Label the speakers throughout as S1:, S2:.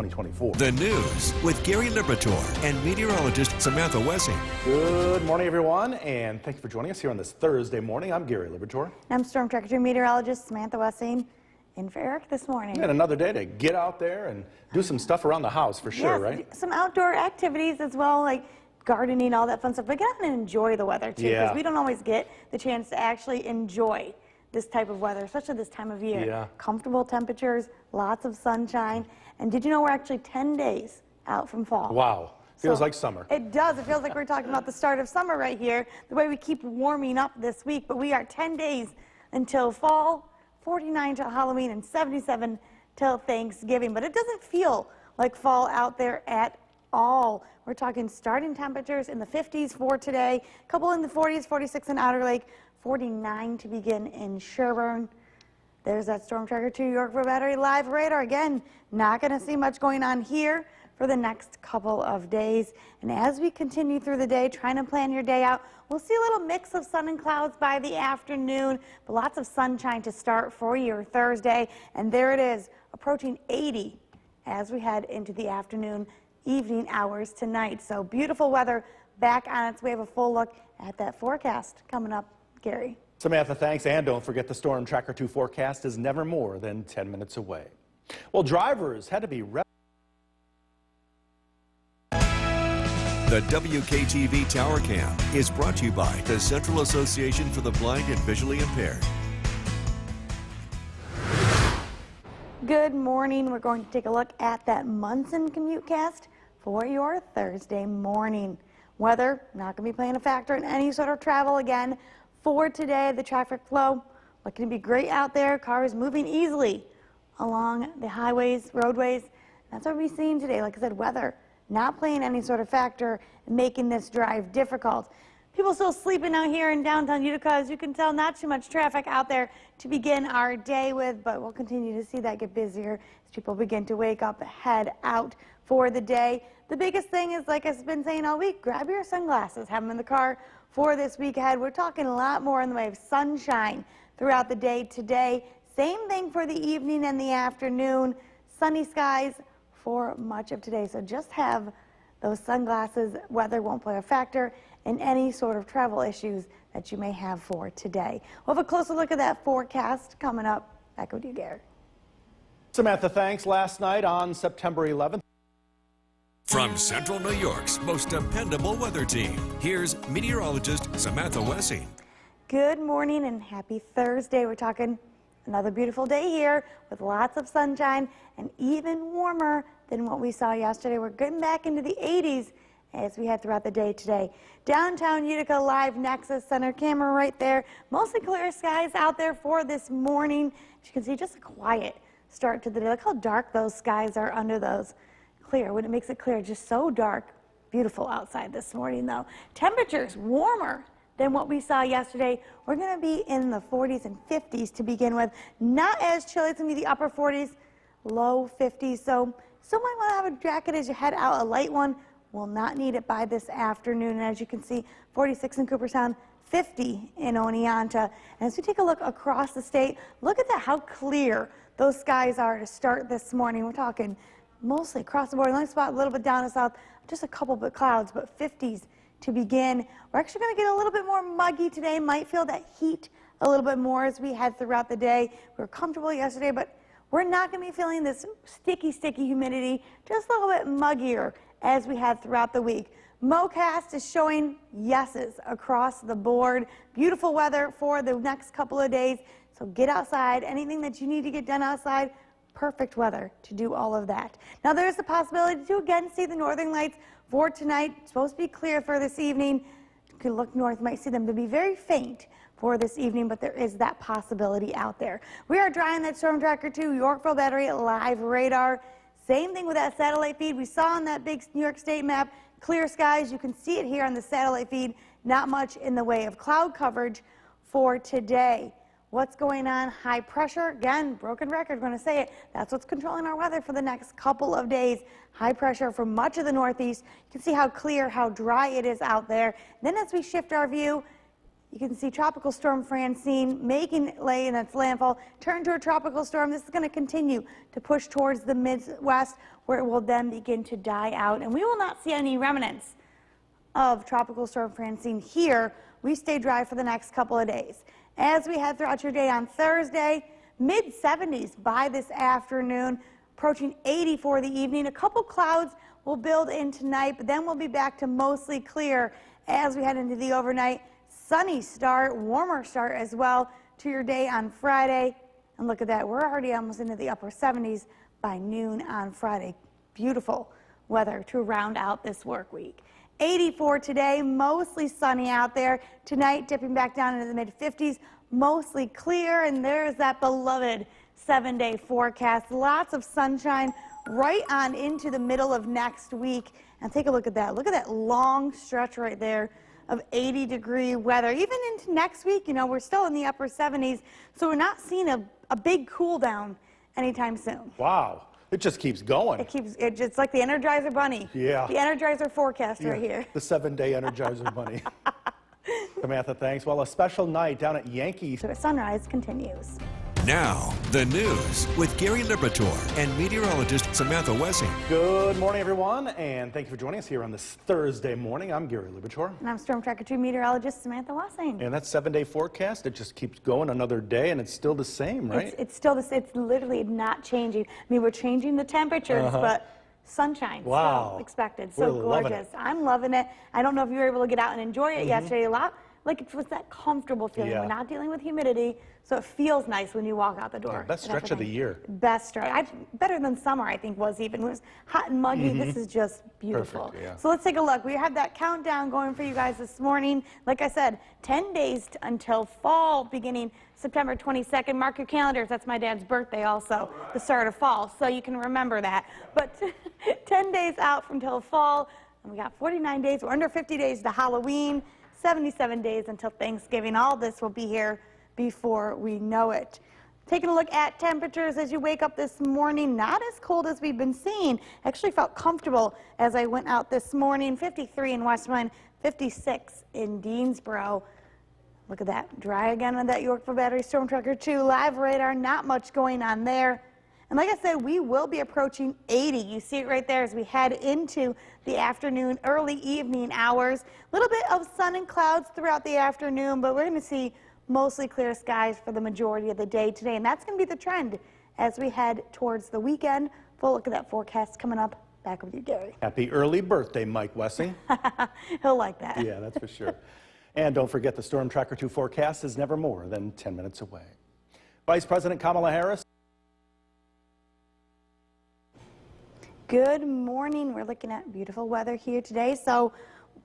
S1: 2024.
S2: The news with Gary Liberatore and meteorologist Samantha Wessing.
S1: Good morning, everyone, and thank you for joining us here on this Thursday morning. I'm Gary Liberatore.
S3: I'm Storm Tracker 2 meteorologist Samantha Wessing. In for Eric this morning.
S1: And another day to get out there and do some stuff around the house for sure,
S3: yes,
S1: right?
S3: Some outdoor activities as well, like gardening, all that fun stuff. But get out and enjoy the weather too, because we don't always get the chance to actually enjoy this type of weather, especially this time of year.
S1: Yeah.
S3: Comfortable temperatures, lots of sunshine. And did you know we're actually 10 days out from fall?
S1: Wow. Feels like summer.
S3: It does. It feels like we're talking about the start of summer right here, the way we keep warming up this week. But we are 10 days until fall. 49 till Halloween and 77 till Thanksgiving, but it doesn't feel like fall out there at all. We're talking starting temperatures in the 50s for today, a couple in the 40s, 46 in Outer Lake, 49 to begin in Sherburne. There's that Storm Tracker 2 Yorkville Battery live radar. Again, not going to see much going on here for the next couple of days. And as we continue through the day, trying to plan your day out, we'll see a little mix of sun and clouds by the afternoon, but lots of sunshine to start for your Thursday. And there it is, approaching 80 as we head into the afternoon, evening hours tonight. So beautiful weather back on its way. We have a full look at that forecast coming up. Gary.
S1: Samantha, thanks. And don't forget the Storm Tracker 2 forecast is never more than 10 minutes away. Well, drivers had to be
S2: The WKTV Tower Cam is brought to you by the Central Association for the Blind and Visually Impaired.
S3: Good morning. We're going to take a look at that Munson Commutecast for your Thursday morning. Weather not going to be playing a factor in any sort of travel again for today. The traffic flow looking to be great out there. Cars moving easily along the highways, roadways. That's what we're seeing today. Like I said, weather not playing any sort of factor in making this drive difficult. People still sleeping out here in downtown Utica. As you can tell, not too much traffic out there to begin our day with, but we'll continue to see that get busier as people begin to wake up, head out for the day. The biggest thing is, like I've been saying all week, grab your sunglasses, have them in the car for this week ahead. We're talking a lot more in the way of sunshine throughout the day today. Same thing for the evening and the afternoon. Sunny skies for much of today. So just have those sunglasses. Weather won't play a factor in any sort of travel issues that you may have for today. We'll have a closer look at that forecast coming up. Back with you, Gary.
S1: Samantha, thanks. Last night on September 11th.
S2: From Central New York's most dependable weather team, here's meteorologist Samantha Wessing.
S3: Good morning and happy Thursday. We're talking another beautiful day here with lots of sunshine and even warmer than what we saw yesterday. We're getting back into the 80s as we head throughout the day today. Downtown Utica Live Nexus Center camera right there. Mostly clear skies out there for this morning. As you can see, just a quiet start to the day. Look how dark those skies are under those clear. When it makes it clear, just so dark. Beautiful outside this morning though. Temperatures warmer than what we saw yesterday. We're going to be in the 40s and 50s to begin with. Not as chilly. It's going to be the upper 40s, low 50s. So still might want to have a jacket as you head out. A light one. Will not need it by this afternoon. And as you can see, 46 in Cooperstown, 50 in Oneonta. And as we take a look across the state, look at that, how clear those skies are to start this morning. We're talking mostly across the board. Only spot a little bit down to south, just a couple bit clouds, but 50s to begin. We're actually going to get a little bit more muggy today. Might feel that heat a little bit more as we head throughout the day. We were comfortable yesterday, but we're not going to be feeling this sticky humidity. Just a little bit muggier as we head throughout the week. MoCast is showing yeses across the board. Beautiful weather for the next couple of days. So get outside. Anything that you need to get done outside, perfect weather to do all of that. Now there's the possibility to again see the northern lights for tonight. It's supposed to be clear for this evening. You can look north, might see them to be very faint for this evening, but there is that possibility out there. We are drying that Storm Tracker 2 Yorkville Battery live radar. Same thing with that satellite feed we saw on that big New York State map. Clear skies. You can see it here on the satellite feed. Not much in the way of cloud coverage for today. What's going on? High pressure. Again, broken record, going to say it. That's what's controlling our weather for the next couple of days. High pressure for much of the Northeast. You can see how clear, how dry it is out there. Then as we shift our view, you can see Tropical Storm Francine making lay in its landfall, turn to a tropical storm. This is going to continue to push towards the Midwest. where it will then begin to die out, and we will not see any remnants of Tropical Storm Francine here. We stay dry for the next couple of days. As we head throughout your day on Thursday, mid-70s by this afternoon, approaching 80 for the evening. A couple clouds will build in tonight, but then we'll be back to mostly clear as we head into the overnight. Sunny start, warmer start as well to your day on Friday. And look at that, we're already almost into the upper 70s by noon on Friday. Beautiful weather to round out this work week. 84 today, mostly sunny out there. Tonight, dipping back down into the mid-50s, mostly clear, and there's that beloved 7-day forecast. Lots of sunshine right on into the middle of next week. And take a look at that. Look at that long stretch right there of 80-degree weather. Even into next week, you know, we're still in the upper 70s, so we're not seeing a big cool down anytime soon.
S1: Wow. It just keeps going.
S3: It's like the Energizer Bunny.
S1: Yeah.
S3: The Energizer forecast right here.
S1: The 7-day Energizer Bunny. Samantha, thanks. Well, a special night down at Yankee.
S3: So sunrise continues.
S2: Now, the news with Gary Liberatore and meteorologist Samantha Wessing.
S1: Good morning, everyone, and thank you for joining us here on this Thursday morning. I'm Gary Liberatore.
S3: And I'm Storm Tracker 2 meteorologist Samantha Wessing.
S1: And that 7-day forecast, it just keeps going another day, and it's still the same, right?
S3: It's still the same. It's literally not changing. I mean, we're changing the temperatures, but sunshine
S1: Wow.
S3: still expected.
S1: We're
S3: So
S1: loving
S3: gorgeous.
S1: it.
S3: I'm loving it. I don't know if you were able to get out and enjoy it yesterday a lot. Like, it was that comfortable feeling.
S1: Yeah.
S3: We're not dealing with humidity, so it feels nice when you walk out the door.
S1: Yeah, best
S3: and
S1: stretch of the
S3: everything.
S1: year.
S3: Best stretch. Better than summer, I think, was even. It was hot and muggy. This is just beautiful.
S1: Perfect, yeah.
S3: So let's take a look. We have that countdown going for you guys this morning. Like I said, 10 days until fall, beginning September 22nd. Mark your calendars. That's my dad's birthday also, the start of fall, so you can remember that. But 10 days out from till fall, and we got 49 days. We're under 50 days to Halloween. 77 days until Thanksgiving. All this will be here before we know it. Taking a look at temperatures as you wake up this morning, not as cold as we've been seeing. Actually felt comfortable as I went out this morning. 53 in Westmoreland, 56 in Deansboro. Look at that, dry again on that Yorkville Battery Storm Tracker 2 live radar. Not much going on there. And like I said, we will be approaching 80. You see it right there as we head into the afternoon, early evening hours. A little bit of sun and clouds throughout the afternoon, but we're going to see mostly clear skies for the majority of the day today. And that's going to be the trend as we head towards the weekend. Full look at that forecast coming up. Back with you, Gary.
S1: Happy early birthday, Mike Wessing.
S3: He'll like that.
S1: Yeah, that's for sure. And don't forget, the Storm Tracker 2 forecast is never more than 10 minutes away. Vice President Kamala Harris.
S3: Good morning. We're looking at beautiful weather here today, so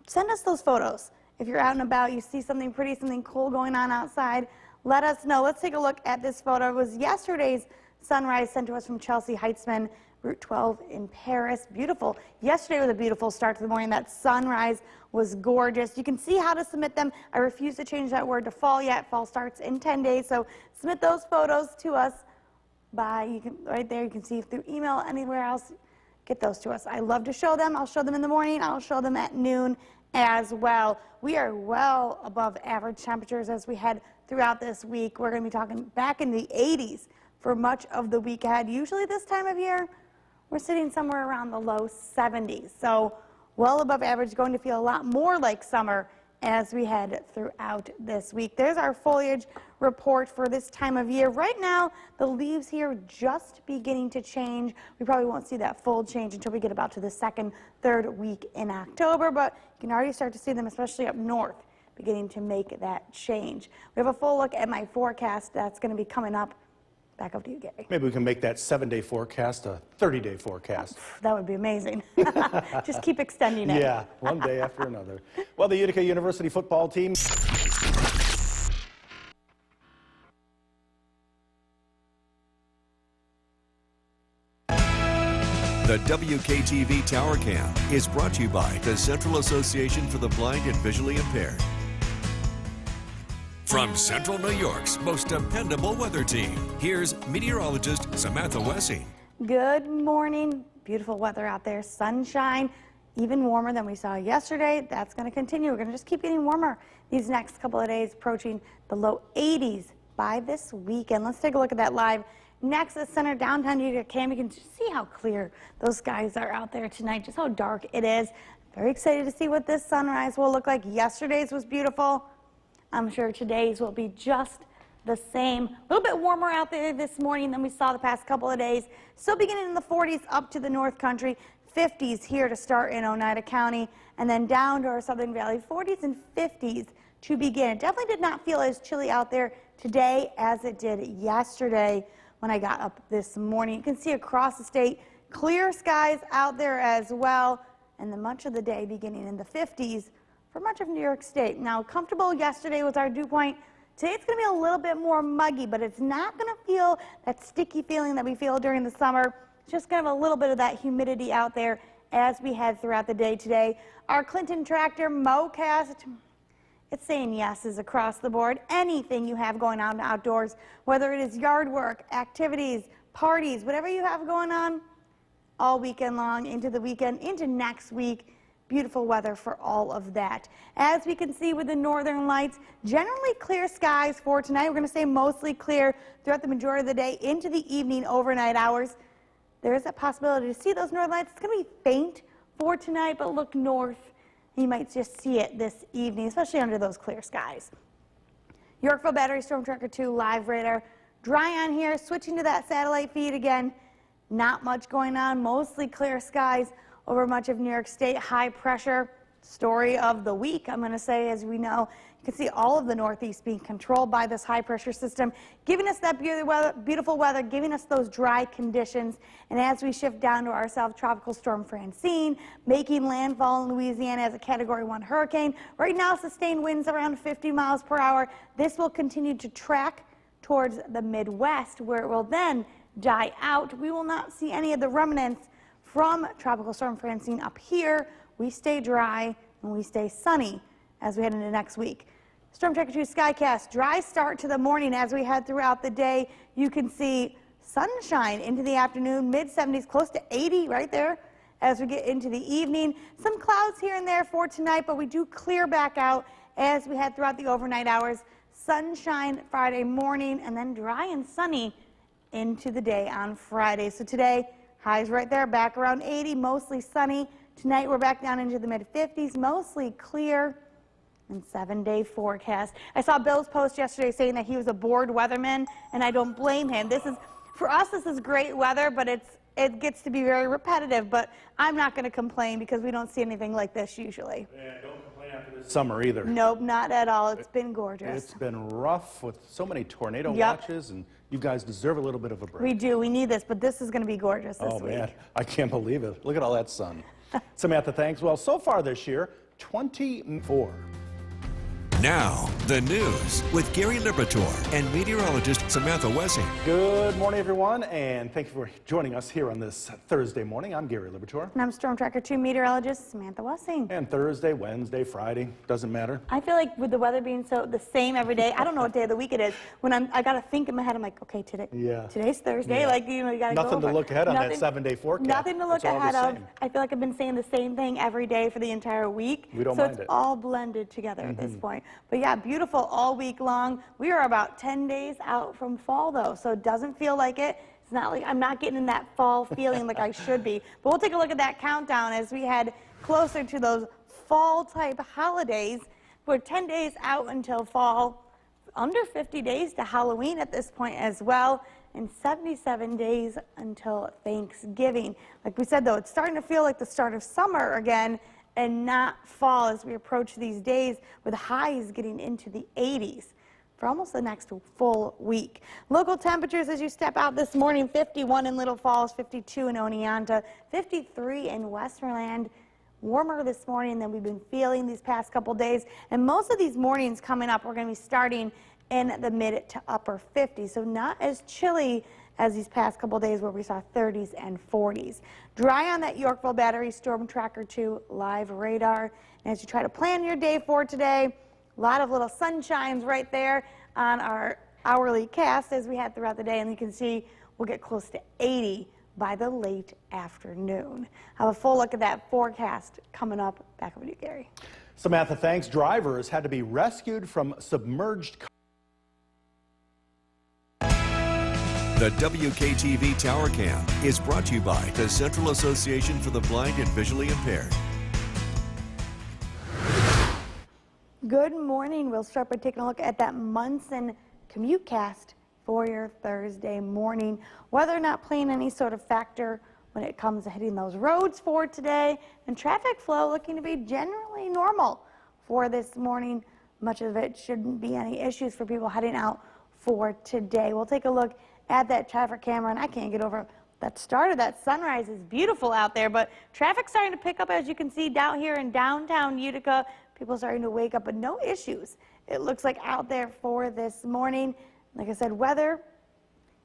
S3: send us those photos. If you're out and about, you see something pretty, something cool going on outside, let us know. Let's take a look at this photo. It was yesterday's sunrise sent to us from Chelsea Heitzman, Route 12 in Paris. Beautiful. Yesterday was a beautiful start to the morning. That sunrise was gorgeous. You can see how to submit them. I refuse to change that word to fall yet. Fall starts in 10 days, so submit those photos to us right there. You can see through email, anywhere else. Get those to us. I love to show them. I'll show them in the morning. I'll show them at noon as well. We are well above average temperatures as we head throughout this week. We're going to be talking back in the 80s for much of the week ahead. Usually this time of year, we're sitting somewhere around the low 70s. So well above average, going to feel a lot more like summer as we head throughout this week. There's our foliage report for this time of year. Right now, the leaves here are just beginning to change. We probably won't see that full change until we get about to the second, third week in October, but you can already start to see them, especially up north, beginning to make that change. We have a full look at my forecast that's going to be coming up. Back over to you, Gary.
S1: Maybe we can make that 7-day forecast a 30-day forecast.
S3: That would be amazing. Just keep extending it.
S1: Yeah, one day after another. Well, the Utica University football team.
S2: The WKTV Tower Cam is brought to you by the Central Association for the Blind and Visually Impaired. From Central New York's most dependable weather team, here's meteorologist Samantha Wessing.
S3: Good morning. Beautiful weather out there. Sunshine, even warmer than we saw yesterday. That's going to continue. We're going to just keep getting warmer these next couple of days, approaching the low 80s by this weekend. Let's take a look at that live next to the center downtown Utica-Cam. You can see how clear those skies are out there tonight, just how dark it is. Very excited to see what this sunrise will look like. Yesterday's was beautiful. I'm sure today's will be just the same. A little bit warmer out there this morning than we saw the past couple of days. Still beginning in the 40s up to the North Country. 50s here to start in Oneida County, and then down to our Southern Valley. 40s and 50s to begin. It definitely did not feel as chilly out there today as it did yesterday when I got up this morning. You can see across the state, clear skies out there as well, and then much of the day beginning in the 50s for much of New York State. Now, comfortable yesterday was our dew point. Today it's going to be a little bit more muggy, but it's not going to feel that sticky feeling that we feel during the summer. It's just kind of a little bit of that humidity out there as we head throughout the day today. Our Clinton Tractor Mowcast, it's saying yeses across the board. Anything you have going on outdoors, whether it is yard work, activities, parties, whatever you have going on, all weekend long, into the weekend, into next week. Beautiful weather for all of that. As we can see with the northern lights, generally clear skies for tonight. We're going to stay mostly clear throughout the majority of the day into the evening overnight hours. There is a possibility to see those northern lights. It's going to be faint for tonight, but look north. You might just see it this evening, especially under those clear skies. Yorkville Battery Storm Tracker 2 live radar. Dry on here, switching to that satellite feed again. Not much going on, mostly clear skies over much of New York State. High pressure story of the week, I'm going to say, as we know. You can see all of the Northeast being controlled by this high pressure system, giving us that beautiful weather, giving us those dry conditions. And as we shift down to our South Tropical Storm Francine, making landfall in Louisiana as a Category 1 hurricane. Right now, sustained winds around 50 miles per hour. This will continue to track towards the Midwest, where it will then die out. We will not see any of the remnants from Tropical Storm Francine up here. We stay dry and we stay sunny as we head into next week. Storm Tracker 2 Skycast, dry start to the morning as we head throughout the day. You can see sunshine into the afternoon, mid-70s, close to 80 right there as we get into the evening. Some clouds here and there for tonight, but we do clear back out as we head throughout the overnight hours. Sunshine Friday morning and then dry and sunny into the day on Friday. So today, highs right there, back around 80, mostly sunny. Tonight we're back down into the mid-50s, mostly clear, and 7-day forecast. I saw Bill's post yesterday saying that he was a bored weatherman, and I don't blame him. For us, this is great weather, but it gets to be very repetitive, but I'm not going to complain because we don't see anything like this usually.
S1: Yeah, don't complain after this summer either.
S3: Nope, not at all. It's been gorgeous.
S1: It's been rough with so many tornado
S3: Yep.
S1: watches, and you guys deserve a little bit of a break.
S3: We do. We need this, but this is going to be gorgeous this week.
S1: Oh, man, I can't believe it. Look at all that sun. Samantha, thanks. Well, so far this year, 24.
S2: Now, the news with Gary Liberatore and meteorologist Samantha Wessing.
S1: Good morning, everyone, and thank you for joining us here on this Thursday morning. I'm Gary Liberatore.
S3: And I'm Storm Tracker 2 meteorologist Samantha Wessing.
S1: And Thursday, Wednesday, Friday, doesn't matter.
S3: I feel like with the weather being so the same every day, I don't know what day of the week it is. When I got to think in my head, I'm like, okay, today's Thursday.
S1: Yeah.
S3: Like, you got to go
S1: Nothing to look ahead on that 7-day forecast.
S3: Nothing to look
S1: It's all the
S3: ahead of.
S1: same.
S3: I feel like I've been saying the same thing every day for the entire week.
S1: We don't
S3: so
S1: mind
S3: it's
S1: it.
S3: all blended together at this point. But yeah, beautiful all week long. We are about 10 days out from fall though, so it doesn't feel like it. It's not like I'm not getting in that fall feeling like I should be. But we'll take a look at that countdown as we head closer to those fall type holidays. We're 10 days out until fall, under 50 days to Halloween at this point as well, and 77 days until Thanksgiving. Like we said though, it's starting to feel like the start of summer again and not fall as we approach these days with highs getting into the 80s for almost the next full week. Local temperatures as you step out this morning, 51 in Little Falls, 52 in Oneonta, 53 in Westmoreland. Warmer this morning than we've been feeling these past couple days. And most of these mornings coming up, we're going to be starting in the mid to upper 50s. So not as chilly as these past couple days where we saw 30s and 40s. Dry on that Yorkville Battery Storm Tracker 2 live radar. And as you try to plan your day for today, a lot of little sunshines right there on our hourly cast as we head throughout the day. And you can see we'll get close to 80 by the late afternoon. Have a full look at that forecast coming up. Back over to you, Gary.
S1: Samantha, thanks. Drivers had to be rescued from submerged cars.
S2: The WKTV Tower Cam is brought to you by the Central Association for the Blind and Visually Impaired.
S3: Good morning. We'll start by taking a look at that Munson Commutecast for your Thursday morning. Weather not playing any sort of factor when it comes to hitting those roads for today, and traffic flow looking to be generally normal for this morning. Much of it shouldn't be any issues for people heading out for today. We'll take a look at that traffic camera, and I can't get over that start of that sunrise is beautiful out there, but traffic's starting to pick up, as you can see down here in downtown Utica. People starting to wake up, but no issues, it looks like, out there for this morning. Like I said, weather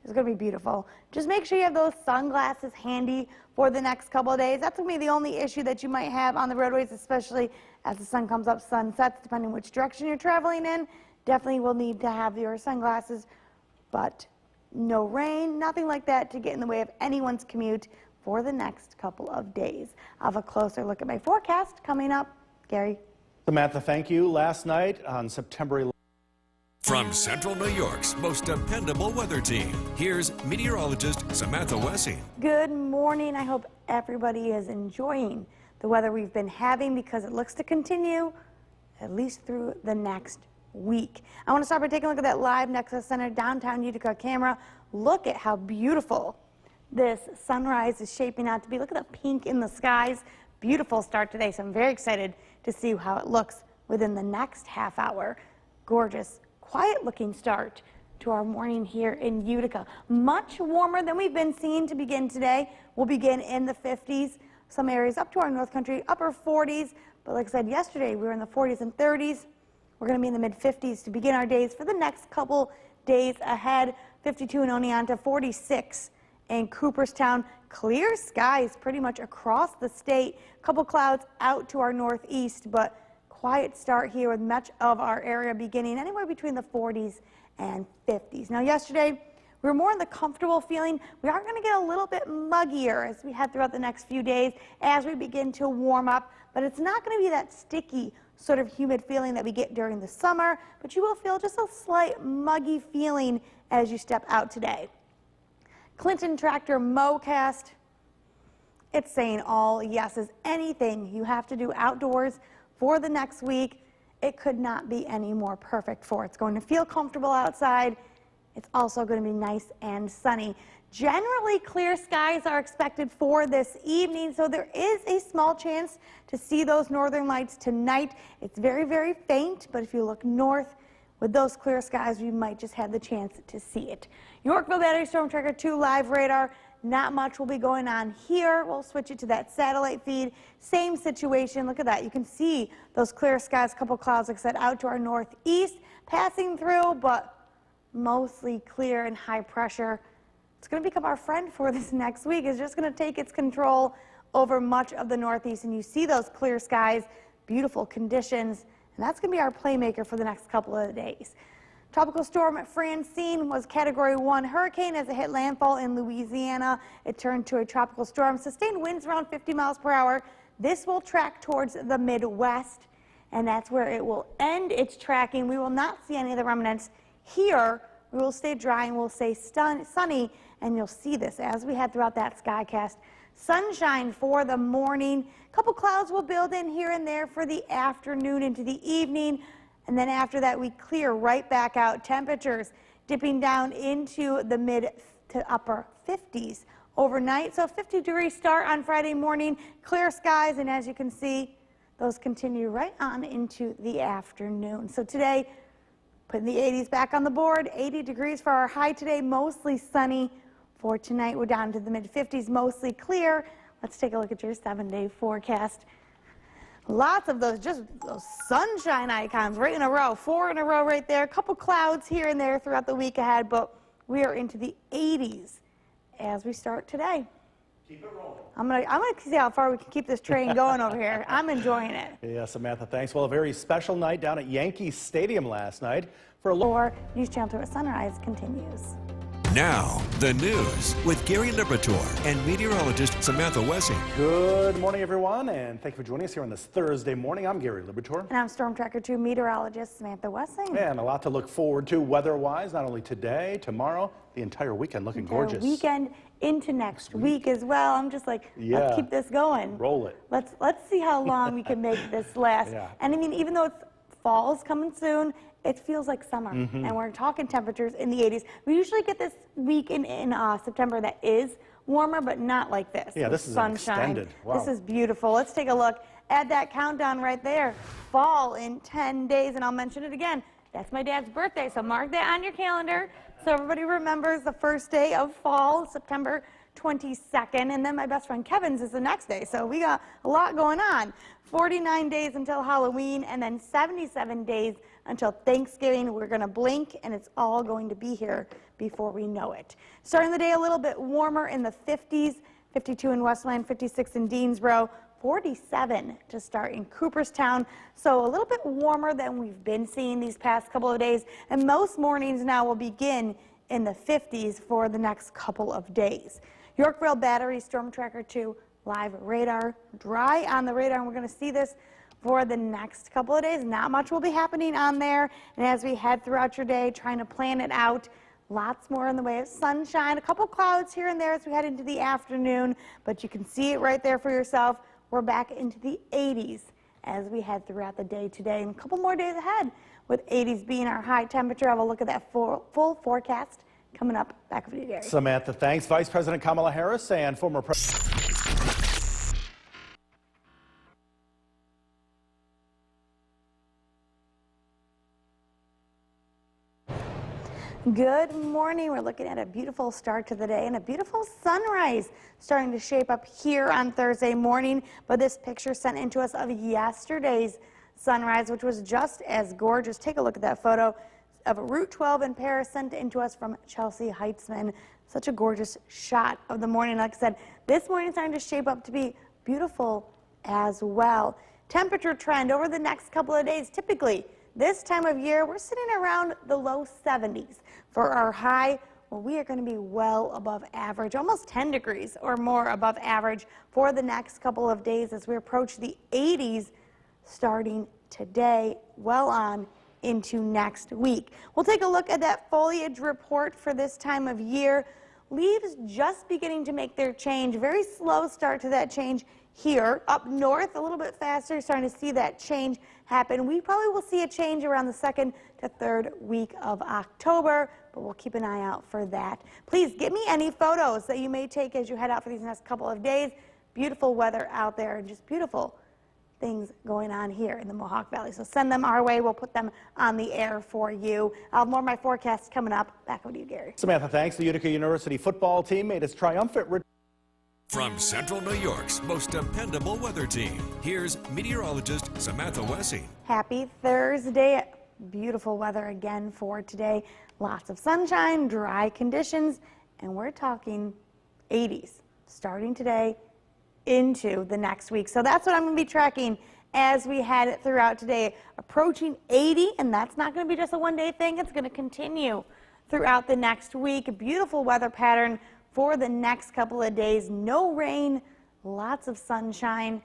S3: is going to be beautiful. Just make sure you have those sunglasses handy for the next couple of days. That's going to be the only issue that you might have on the roadways, especially as the sun comes up, sun sets, depending which direction you're traveling in. Definitely will need to have your sunglasses, but no rain, nothing like that to get in the way of anyone's commute for the next couple of days. I'll have a closer look at my forecast coming up. Gary.
S1: Samantha, thank you. Last night on September 11th.
S2: From Central New York's most dependable weather team, here's meteorologist Samantha Wessing.
S3: Good morning. I hope everybody is enjoying the weather we've been having, because it looks to continue at least through the next week. I want to start by taking a look at that live Nexus Center downtown Utica camera. Look at how beautiful this sunrise is shaping out to be. Look at the pink in the skies. Beautiful start today, so I'm very excited to see how it looks within the next half hour. Gorgeous, quiet looking start to our morning here in Utica. Much warmer than we've been seeing to begin today. We'll begin in the 50s. Some areas up to our North Country, upper 40s. But like I said yesterday, we were in the 40s and 30s. We're going to be in the mid-50s to begin our days for the next couple days ahead. 52 in Oneonta, 46 in Cooperstown. Clear skies pretty much across the state. A couple clouds out to our northeast, but quiet start here with much of our area beginning anywhere between the 40s and 50s. Now yesterday, we were more in the comfortable feeling. We are going to get a little bit muggier as we head throughout the next few days as we begin to warm up, but it's not going to be that sticky sort of humid feeling that we get during the summer, but you will feel just a slight muggy feeling as you step out today. Clinton Tractor Mowcast, it's saying all yeses. Anything you have to do outdoors for the next week, it could not be any more perfect for. It's going to feel comfortable outside. It's also going to be nice and sunny. Generally, clear skies are expected for this evening, so there is a small chance to see those northern lights tonight. It's very, very faint, but if you look north with those clear skies, we might just have the chance to see it. Yorkville Battery Storm Tracker 2 live radar. Not much will be going on here. We'll switch it to that satellite feed. Same situation. Look at that. You can see those clear skies, a couple clouds, like I said, out to our northeast, passing through, but mostly clear and high pressure. It's going to become our friend for this next week. It's just going to take its control over much of the northeast, and you see those clear skies, beautiful conditions, and that's going to be our playmaker for the next couple of days. Tropical storm Francine was Category 1 hurricane as it hit landfall in Louisiana. It turned to a tropical storm, sustained winds around 50 miles per hour. This will track towards the Midwest, and that's where it will end its tracking. We will not see any of the remnants here. We will stay dry and we'll stay sunny, and you'll see this as we head throughout that skycast. Sunshine for the morning. A couple clouds will build in here and there for the afternoon into the evening. And then after that, we clear right back out. Temperatures dipping down into the mid to upper 50s overnight. So 50-degree start on Friday morning, clear skies, and as you can see, those continue right on into the afternoon. So today, putting the 80s back on the board, 80 degrees for our high today, mostly sunny. For tonight, we're down to the mid-50s, mostly clear. Let's take a look at your 7-day forecast. Lots of those sunshine icons right in a row, 4 in a row right there. A couple clouds here and there throughout the week ahead, but we are into the 80s as we start today.
S1: Keep it rolling.
S3: I'm gonna see how far we can keep this train going over here. I'm enjoying it.
S1: Yeah, Samantha, thanks. Well, a very special night down at Yankee Stadium last night for a
S3: Or News Channel 2 at Sunrise continues.
S2: Now, the news with Gary Liberatore and meteorologist Samantha Wessing.
S1: Good morning, everyone, and thank you for joining us here on this Thursday morning. I'm Gary Liberatore.
S3: And I'm Storm Tracker 2 meteorologist Samantha Wessing.
S1: And a lot to look forward to weather-wise, not only today, tomorrow, the entire weekend looking gorgeous.
S3: Weekend into next week as well. I'm just like, let's keep this going.
S1: Roll it.
S3: Let's see how long we can make this last.
S1: Yeah.
S3: And I mean, even though fall's coming soon, it feels like summer. And we're talking temperatures in the 80s. We usually get this week in September that is warmer, but not like this.
S1: Yeah, this is
S3: sunshine.
S1: extended. Wow.
S3: This is beautiful. Let's take a look at that countdown right there. Fall in 10 days, and I'll mention it again. That's my dad's birthday, so mark that on your calendar so everybody remembers the first day of fall, September 22nd, and then my best friend Kevin's is the next day, so we got a lot going on. 49 days until Halloween, and then 77 days until Thanksgiving. We're going to blink, and it's all going to be here before we know it. Starting the day a little bit warmer in the 50s, 52 in Westland, 56 in Deansboro, 47 to start in Cooperstown, so a little bit warmer than we've been seeing these past couple of days, and most mornings now will begin in the 50s for the next couple of days. Yorkville Battery Storm Tracker 2 live radar, dry on the radar, and we're going to see this for the next couple of days. Not much will be happening on there, and as we head throughout your day trying to plan it out, lots more in the way of sunshine, a couple clouds here and there as we head into the afternoon, but you can see it right there for yourself. We're back into the 80s as we head throughout the day today, and a couple more days ahead with 80s being our high temperature. Have a look at that full forecast coming up. Back over to you, Gary.
S1: Samantha, thanks. Vice President Kamala Harris and former President.
S3: Good morning. We're looking at a beautiful start to the day and a beautiful sunrise starting to shape up here on Thursday morning. But this picture sent in to us of yesterday's sunrise, which was just as gorgeous. Take a look at that photo of Route 12 in Paris sent in to us from Chelsea Heitzman. Such a gorgeous shot of the morning. Like I said, this morning is starting to shape up to be beautiful as well. Temperature trend over the next couple of days. Typically, this time of year, we're sitting around the low 70s. For our high, well, we are going to be well above average, almost 10 degrees or more above average for the next couple of days as we approach the 80s starting today, well on into next week. We'll take a look at that foliage report for this time of year. Leaves just beginning to make their change. Very slow start to that change here. Up north, a little bit faster, starting to see that change happen. We probably will see a change around the 2nd to 3rd week of October, but we'll keep an eye out for that. Please give me any photos that you may take as you head out for these next couple of days. Beautiful weather out there and just beautiful things going on here in the Mohawk Valley. So send them our way. We'll put them on the air for you. I'll have more of my forecasts coming up. Back over to you, Gary.
S1: Samantha, thanks. The Utica University football team made its triumphant return.
S2: From Central New York's most dependable weather team, here's meteorologist Samantha Wessing.
S3: Happy Thursday. Beautiful weather again for today. Lots of sunshine, dry conditions, and we're talking 80s starting today into the next week. So that's what I'm going to be tracking as we head throughout today. Approaching 80, and that's not going to be just a one-day thing. It's going to continue throughout the next week. A beautiful weather pattern for the next couple of days. No rain, lots of sunshine,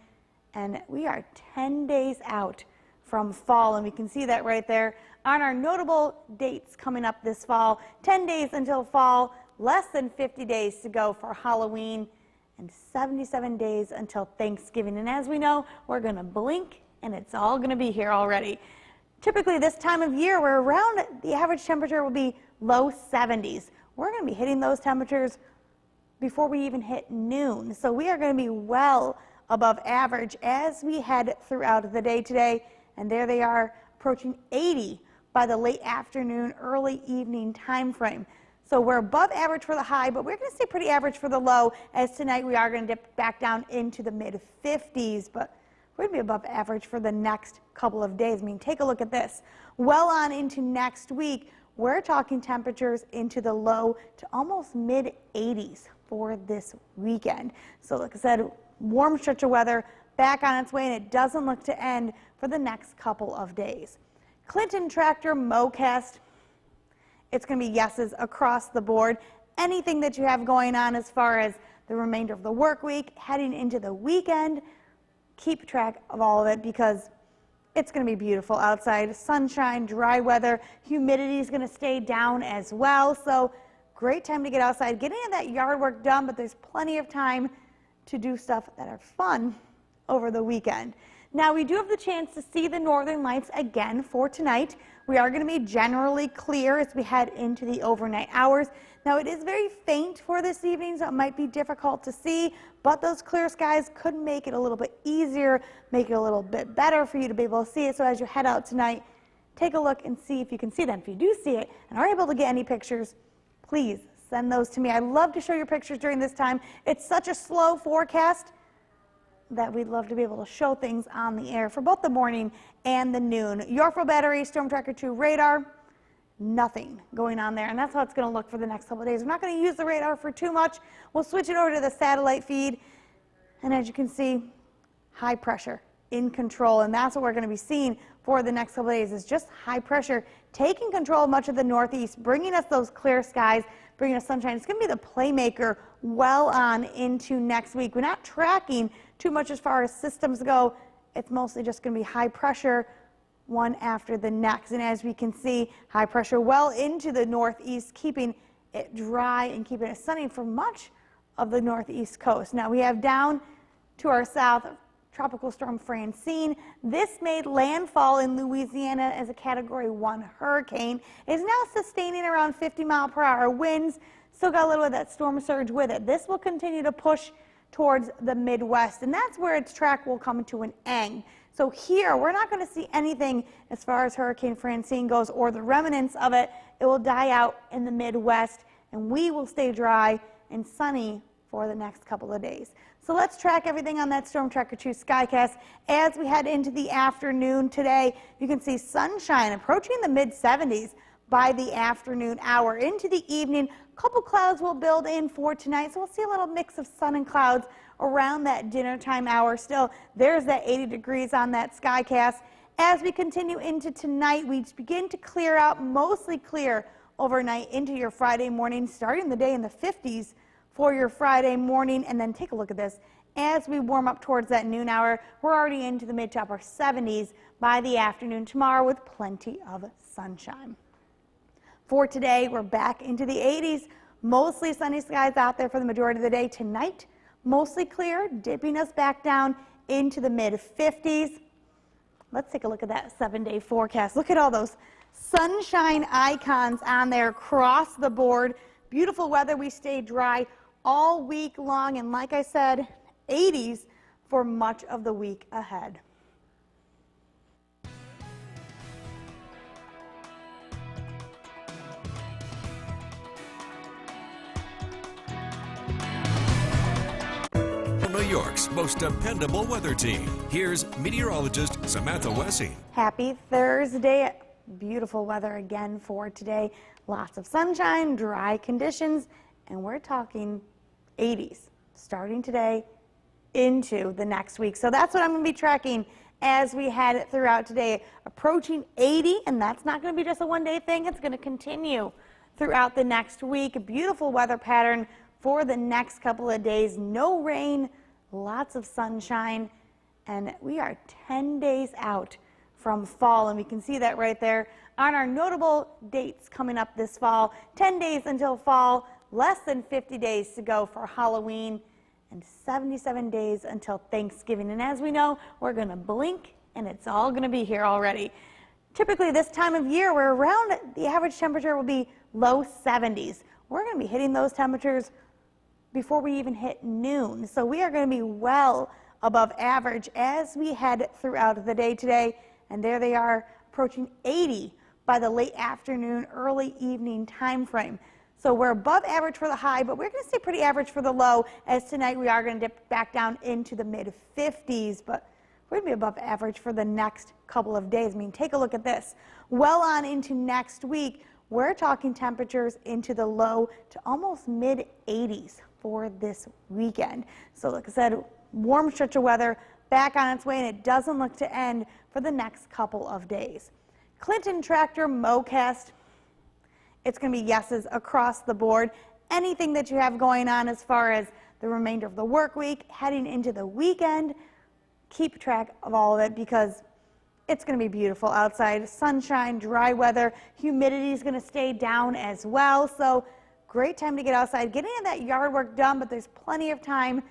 S3: and we are 10 days out from fall, and we can see that right there on our notable dates coming up this fall. 10 days until fall, less than 50 days to go for Halloween, and 77 days until Thanksgiving. And as we know, we're going to blink, and it's all going to be here already. Typically, this time of year, we're around the average temperature will be low 70s. We're going to be hitting those temperatures before we even hit noon. So we are going to be well above average as we head throughout the day today. And there they are, approaching 80 by the late afternoon, early evening time frame. So we're above average for the high, but we're going to stay pretty average for the low, as tonight we are going to dip back down into the mid-50s, but we're going to be above average for the next couple of days. I mean, take a look at this. Well on into next week, we're talking temperatures into the low to almost mid-80s for this weekend. So like I said, warm stretch of weather back on its way, and it doesn't look to end for the next couple of days. Clinton Tractor Mowcast. it's going to be yeses across the board. Anything that you have going on as far as the remainder of the work week, heading into the weekend, keep track of all of it because it's going to be beautiful outside. Sunshine, dry weather, humidity is going to stay down as well. So great time to get outside, get any of that yard work done, but there's plenty of time to do stuff that are fun over the weekend. Now, we do have the chance to see the northern lights again for tonight. We are going to be generally clear as we head into the overnight hours. Now, it is very faint for this evening, so it might be difficult to see, but those clear skies could make it a little bit easier, make it a little bit better for you to be able to see it. So as you head out tonight, take a look and see if you can see them. If you do see it and are able to get any pictures, please send those to me. I love to show your pictures during this time. It's such a slow forecast that we'd love to be able to show things on the air for both the morning and the noon. Yorkville Battery, Storm Tracker 2 radar, nothing going on there. And that's how it's going to look for the next couple of days. We're not going to use the radar for too much. We'll switch it over to the satellite feed. And as you can see, high pressure in control. And that's what we're going to be seeing for the next couple of days is just high pressure taking control of much of the northeast, bringing us those clear skies, bringing us sunshine. It's going to be the playmaker well on into next week. We're not tracking too much as far as systems go. It's mostly just going to be high pressure one after the next. And as we can see, high pressure well into the northeast, keeping it dry and keeping it sunny for much of the northeast coast. Now we have down to our south Tropical Storm Francine. This made landfall in Louisiana as a Category 1 hurricane. It is now sustaining around 50-mile-per-hour winds. Still got a little of that storm surge with it. This will continue to push towards the Midwest, and that's where its track will come to an end. So here, we're not going to see anything as far as Hurricane Francine goes or the remnants of it. It will die out in the Midwest, and we will stay dry and sunny for the next couple of days. So let's track everything on that Storm Tracker 2 Skycast. As we head into the afternoon today, you can see sunshine approaching the mid-70s by the afternoon hour. Into the evening, a couple clouds will build in for tonight, so we'll see a little mix of sun and clouds around that dinner time hour. Still, there's that 80 degrees on that Skycast. As we continue into tonight, we begin to clear out, mostly clear overnight into your Friday morning, starting the day in the 50s for your Friday morning. And then take a look at this. As we warm up towards that noon hour, we're already into the mid to upper 70s by the afternoon tomorrow with plenty of sunshine. For today, we're back into the 80s. Mostly sunny skies out there for the majority of the day. Tonight, mostly clear, dipping us back down into the mid-50s. Let's take a look at that 7-day forecast. Look at all those sunshine icons on there across the board. Beautiful weather. We stay dry all week long. And like I said, 80s for much of the week ahead.
S2: New York's most dependable weather team. Here's meteorologist Samantha Wessing.
S3: Happy Thursday. Beautiful weather again for today. Lots of sunshine, dry conditions, and we're talking 80s starting today into the next week. So that's what I'm going to be tracking as we head throughout today. Approaching 80, and that's not going to be just a one-day thing. It's going to continue throughout the next week. A beautiful weather pattern for the next couple of days. No rain, lots of sunshine, and we are 10 days out from fall, and we can see that right there on our notable dates coming up this fall. 10 days until fall, less than 50 days to go for Halloween, and 77 days until Thanksgiving. And as we know, we're going to blink, and it's all going to be here already. Typically this time of year, we're around, the average temperature will be low 70s. We're going to be hitting those temperatures before we even hit noon. So we are going to be well above average as we head throughout the day today. And there they are, approaching 80 by the late afternoon, early evening time frame. So we're above average for the high, but we're going to stay pretty average for the low, as tonight we are going to dip back down into the mid-50s. But we're going to be above average for the next couple of days. I mean, take a look at this. Well on into next week, we're talking temperatures into the low to almost mid-80s for this weekend. So like I said, warm stretch of weather back on its way, and it doesn't look to end for the next couple of days. Clinton Tractor Mowcast it's going to be yeses across the board. Anything that you have going on as far as the remainder of the work week, heading into the weekend, keep track of all of it because it's going to be beautiful outside. Sunshine, dry weather, humidity is going to stay down as well. So great time to get outside, getting that yard work done, but there's plenty of time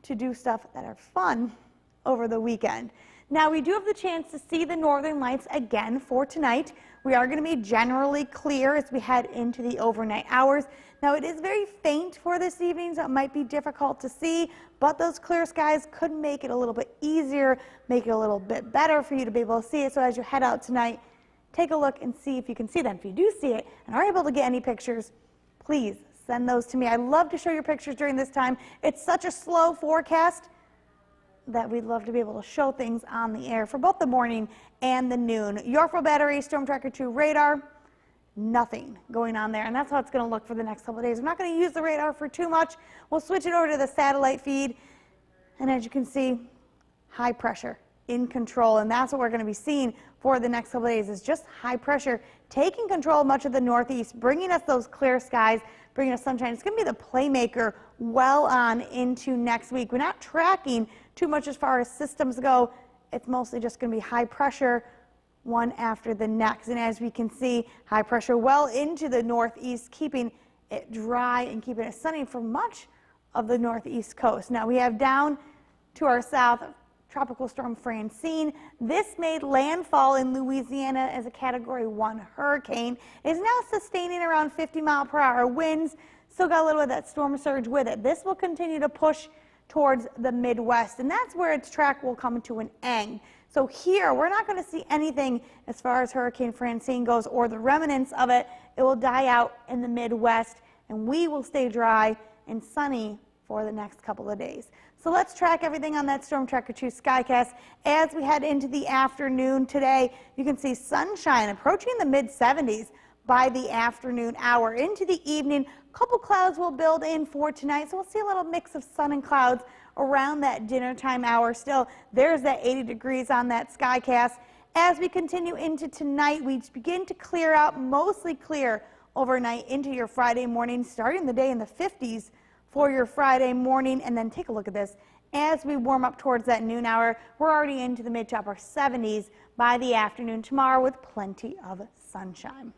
S3: to do stuff that are fun over the weekend. Now, we do have the chance to see the northern lights again for tonight. We are going to be generally clear as we head into the overnight hours. Now, it is very faint for this evening, so it might be difficult to see, but those clear skies could make it a little bit easier, make it a little bit better for you to be able to see it. So as you head out tonight, take a look and see if you can see that. If you do see it and are able to get any pictures, please send those to me. I love to show your pictures during this time. It's such a slow forecast that we'd love to be able to show things on the air for both the morning and the noon. Yorkville Battery, Storm Tracker 2 radar, nothing going on there. And that's how it's going to look for the next couple of days. We're not going to use the radar for too much. We'll switch it over to the satellite feed. And as you can see, high pressure in control. And that's what we're going to be seeing for the next couple of days is just high pressure taking control of much of the northeast, bringing us those clear skies, bringing us sunshine. It's going to be the playmaker well on into next week. We're not tracking too much as far as systems go. It's mostly just going to be high pressure one after the next. And as we can see, high pressure well into the northeast, keeping it dry and keeping it sunny for much of the northeast coast. Now we have down to our south Tropical Storm Francine. This made landfall in Louisiana as a Category 1 hurricane. It is now sustaining around 50-mile-per-hour winds. Still got a little bit of that storm surge with it. This will continue to push towards the Midwest, and that's where its track will come to an end. So here, we're not going to see anything as far as Hurricane Francine goes or the remnants of it. It will die out in the Midwest, and we will stay dry and sunny for the next couple of days. So let's track everything on that Storm Tracker 2 Skycast. As we head into the afternoon today, you can see sunshine approaching the mid-70s by the afternoon hour. Into the evening, a couple clouds will build in for tonight, so we'll see a little mix of sun and clouds around that dinner time hour. Still, there's that 80 degrees on that Skycast. As we continue into tonight, we begin to clear out, mostly clear overnight into your Friday morning, starting the day in the 50s for your Friday morning. And then take a look at this. As we warm up towards that noon hour, we're already into the mid to upper 70s by the afternoon tomorrow with plenty of sunshine.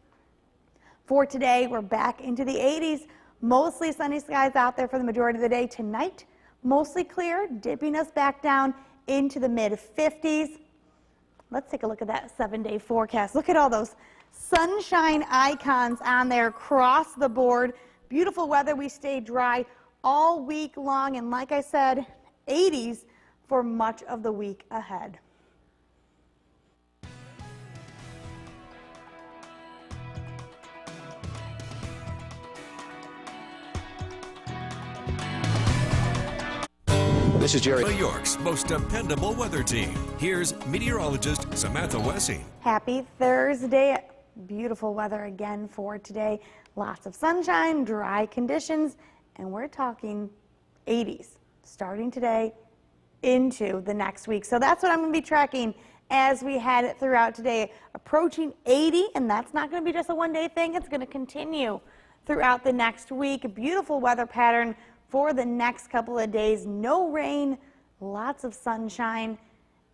S3: For today, we're back into the 80s. Mostly sunny skies out there for the majority of the day. Tonight, mostly clear, dipping us back down into the mid-50s. Let's take a look at that 7-day forecast. Look at all those sunshine icons on there across the board. Beautiful weather. We stay dry all week long. And like I said, 80s for much of the week ahead.
S4: This is Jerry.
S2: New York's most dependable weather team. Here's meteorologist Samantha Wessing.
S3: Happy Thursday. Beautiful weather again for today. Lots of sunshine, dry conditions, and we're talking 80s starting today into the next week. So that's what I'm going to be tracking as we head throughout today. Approaching 80, and that's not going to be just a one-day thing. It's going to continue throughout the next week. A beautiful weather pattern for the next couple of days. No rain, lots of sunshine,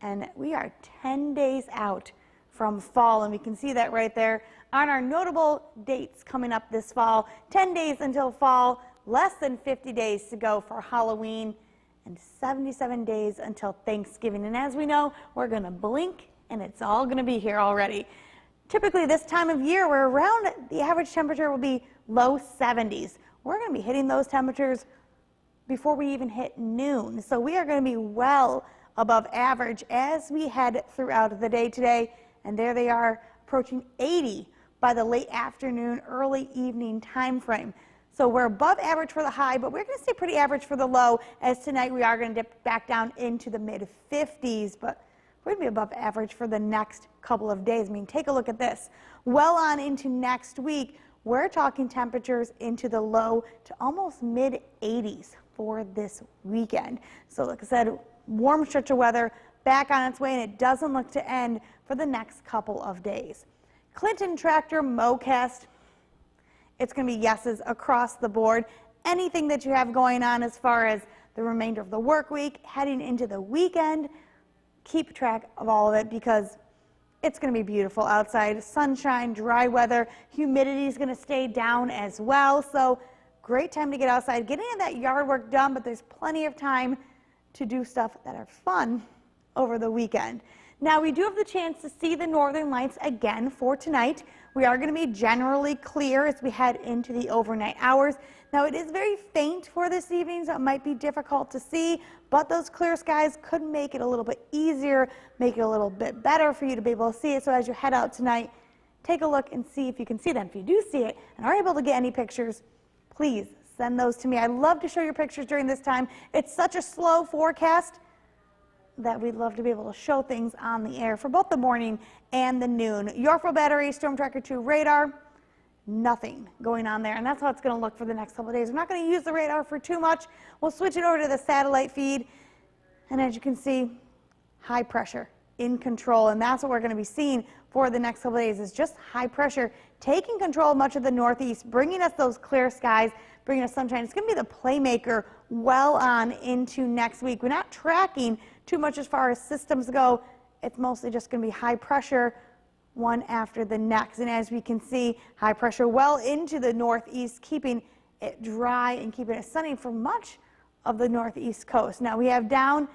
S3: and we are 10 days out from fall, and we can see that right there on our notable dates coming up this fall. 10 days until fall, less than 50 days to go for Halloween, and 77 days until Thanksgiving. And as we know, we're going to blink, and it's all going to be here already. Typically this time of year, we're around, the average temperature will be low 70s. We're going to be hitting those temperatures before we even hit noon. So we are going to be well above average as we head throughout the day today. And there they are, approaching 80 by the late afternoon, early evening time frame. So we're above average for the high, but we're going to stay pretty average for the low, as tonight we are going to dip back down into the mid-50s, but we're going to be above average for the next couple of days. I mean, take a look at this. Well on into next week, we're talking temperatures into the low to almost mid-80s for this weekend. So like I said, warm stretch of weather back on its way, and it doesn't look to end for the next couple of days. Clinton Tractor Mowcast. it's going to be yeses across the board. Anything that you have going on as far as the remainder of the work week, heading into the weekend, keep track of all of it because it's going to be beautiful outside. Sunshine, dry weather, humidity is going to stay down as well. So great time to get outside, get any of that yard work done, but there's plenty of time to do stuff that are fun over the weekend. Now, we do have the chance to see the northern lights again for tonight. We are going to be generally clear as we head into the overnight hours. Now, it is very faint for this evening, so it might be difficult to see, but those clear skies could make it a little bit easier, make it a little bit better for you to be able to see it. So as you head out tonight, take a look and see if you can see them. If you do see it and are able to get any pictures, please send those to me. I love to show your pictures during this time. It's such a slow forecast that we'd love to be able to show things on the air for both the morning and the noon. Yorkville Battery, Storm Tracker 2 radar, nothing going on there, and that's how it's going to look for the next couple of days. We're not going to use the radar for too much. We'll switch it over to the satellite feed, and as you can see, high pressure in control, and that's what we're going to be seeing for the next couple of days is just high pressure taking control of much of the northeast, bringing us those clear skies, bringing us sunshine. It's going to be the playmaker well on into next week. We're not tracking too much as far as systems go. It's mostly just going to be high pressure one after the next. And as we can see, high pressure well into the northeast, keeping it dry and keeping it sunny for much of the northeast coast. Now we have down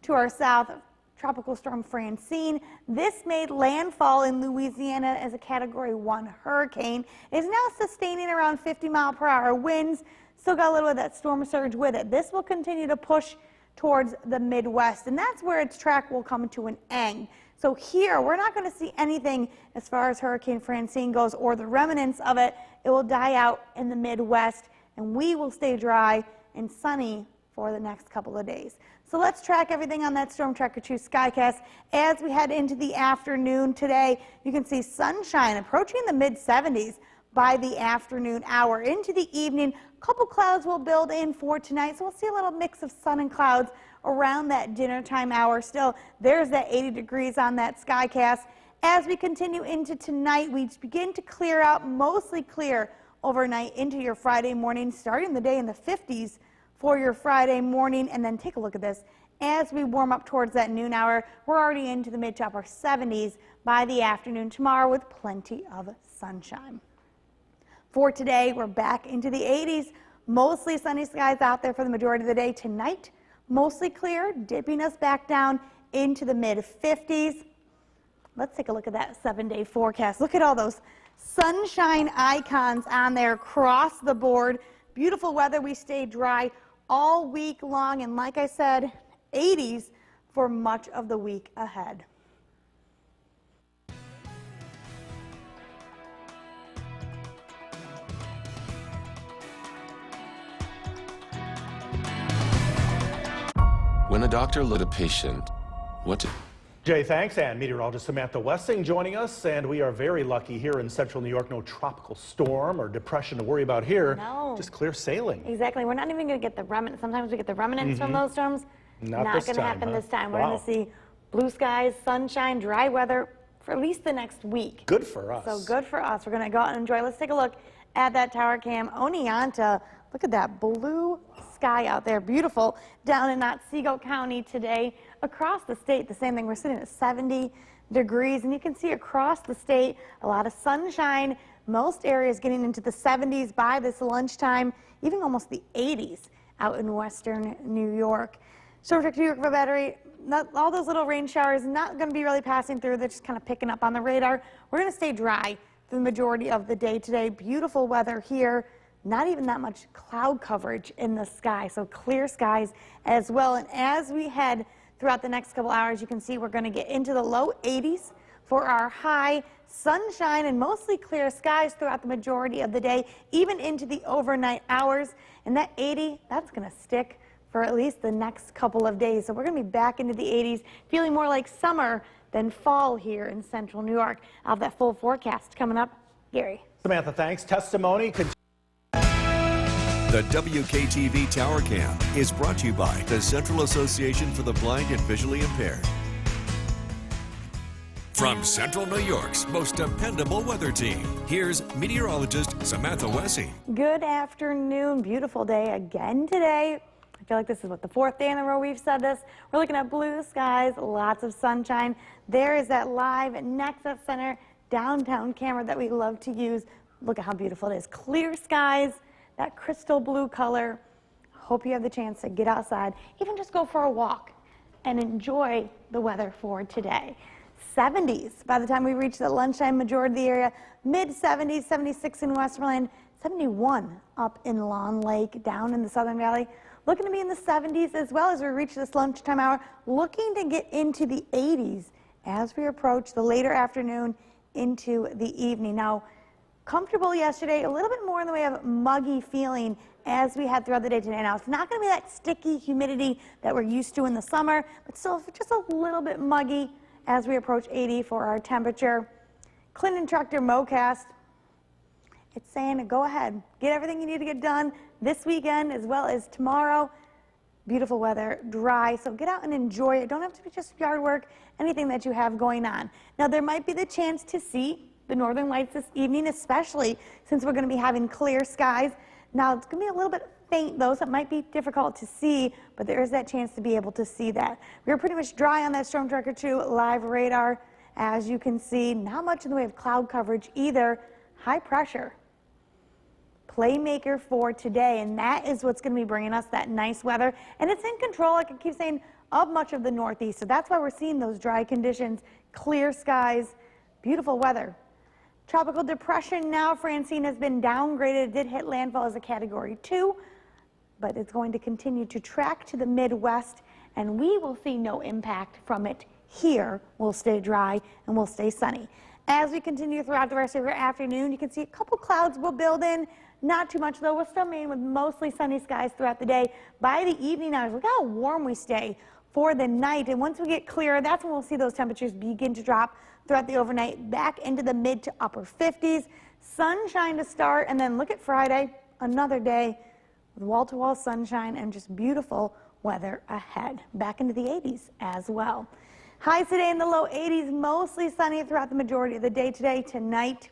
S3: to our south Tropical Storm Francine. This made landfall in Louisiana as a Category 1 hurricane. It is now sustaining around 50-mile-per-hour winds. Still got a little bit of that storm surge with it. This will continue to push towards the Midwest, and that's where its track will come to an end. So here, we're not going to see anything as far as Hurricane Francine goes or the remnants of it. It will die out in the Midwest, and we will stay dry and sunny for the next couple of days. So let's track everything on that Storm Tracker 2 Skycast. As we head into the afternoon today, you can see sunshine approaching the mid-70s by the afternoon hour. Into the evening, a couple clouds will build in for tonight, so we'll see a little mix of sun and clouds around that dinner time hour. Still, there's that 80 degrees on that Skycast. As we continue into tonight, we begin to clear out, mostly clear overnight into your Friday morning, starting the day in the 50s for your Friday morning. And then take a look at this. As we warm up towards that noon hour, we're already into the mid to upper 70s by the afternoon tomorrow with plenty of sunshine. For today, we're back into the 80s. Mostly sunny skies out there for the majority of the day. Tonight, mostly clear, dipping us back down into the mid-50s. Let's take a look at that 7-day forecast. Look at all those sunshine icons on there across the board. Beautiful weather. We stay dry all week long. And like I said, 80s for much of the week ahead.
S4: When a doctor looks at a patient, what to...
S1: Jay, thanks, and meteorologist Samantha Wessing joining us, and we are very lucky here in central New York. No tropical storm or depression to worry about here.
S3: No.
S1: Just clear sailing.
S3: Exactly. We're not even going to get the remnants. Sometimes we get the remnants from those storms.
S1: Not
S3: going
S1: this
S3: to
S1: time,
S3: happen
S1: huh?
S3: this time. We're
S1: Wow.
S3: going to see blue skies, sunshine, dry weather for at least the next week.
S1: Good for us.
S3: So good for us. We're going to go out and enjoy. Let's take a look at that tower cam. Oneonta, look at that blue sky out there. Beautiful down in Otsego County today. Across the state, the same thing. We're sitting at 70 degrees, and you can see across the state a lot of sunshine. Most areas getting into the 70s by this lunchtime, even almost the 80s out in western New York. Storm Tracker 2 Yorkville Battery, all those little rain showers not going to be really passing through. They're just kind of picking up on the radar. We're going to stay dry for the majority of the day today. Beautiful weather here. Not even that much cloud coverage in the sky, so clear skies as well. And as we head throughout the next couple hours, you can see we're going to get into the low 80s for our high. Sunshine and mostly clear skies throughout the majority of the day, even into the overnight hours. And that 80, that's going to stick for at least the next couple of days. So we're going to be back into the 80s, feeling more like summer than fall here in central New York. I'll have that full forecast coming up. Gary.
S1: Samantha, thanks. Testimony.
S2: The WKTV Tower Cam is brought to you by the Central Association for the Blind and Visually Impaired. From Central New York's most dependable weather team, here's meteorologist Samantha Wessing.
S3: Good afternoon. Beautiful day again today. I feel like this is the fourth day in a row we've said this. We're looking at blue skies, lots of sunshine. There is that live Nexus Center downtown camera that we love to use. Look at how beautiful it is. Clear skies, that crystal blue color. Hope you have the chance to get outside, even just go for a walk and enjoy the weather for today. 70s by the time we reach the lunchtime majority of the area. Mid 70s, 76 in Westmoreland, 71 up in Long Lake, down in the Southern Valley. Looking to be in the 70s as well as we reach this lunchtime hour. Looking to get into the 80s as we approach the later afternoon into the evening. Now, comfortable yesterday, a little bit more in the way of muggy feeling as we had throughout the day today. Now, it's not going to be that sticky humidity that we're used to in the summer, but still just a little bit muggy as we approach 80 for our temperature. Clinton Tractor Mowcast, it's saying to go ahead, get everything you need to get done this weekend as well as tomorrow. Beautiful weather, dry, so get out and enjoy it. Don't have to be just yard work, anything that you have going on. Now, there might be the chance to see the northern lights this evening, especially since we're going to be having clear skies. Now, it's going to be a little bit faint, though, so it might be difficult to see, but there is that chance to be able to see that. We're pretty much dry on that Storm Tracker 2 live radar. As you can see, not much in the way of cloud coverage either. High pressure. Playmaker for today, and that is what's going to be bringing us that nice weather. And it's in control, like I keep saying, of much of the Northeast. So that's why we're seeing those dry conditions, clear skies, beautiful weather. Tropical depression now, Francine, has been downgraded. It did hit landfall as a Category 2, but it's going to continue to track to the Midwest, and we will see no impact from it here. We'll stay dry and we'll stay sunny. As we continue throughout the rest of our afternoon, you can see a couple clouds will build in. Not too much, though. We'll still remain with mostly sunny skies throughout the day. By the evening hours, look how warm we stay for the night. And once we get clearer, that's when we'll see those temperatures begin to drop throughout the overnight, back into the mid to upper 50s. Sunshine to start, and then look at Friday, another day with wall-to-wall sunshine and just beautiful weather ahead. Back into the 80s as well. Highs today in the low 80s, mostly sunny throughout the majority of the day today. Tonight,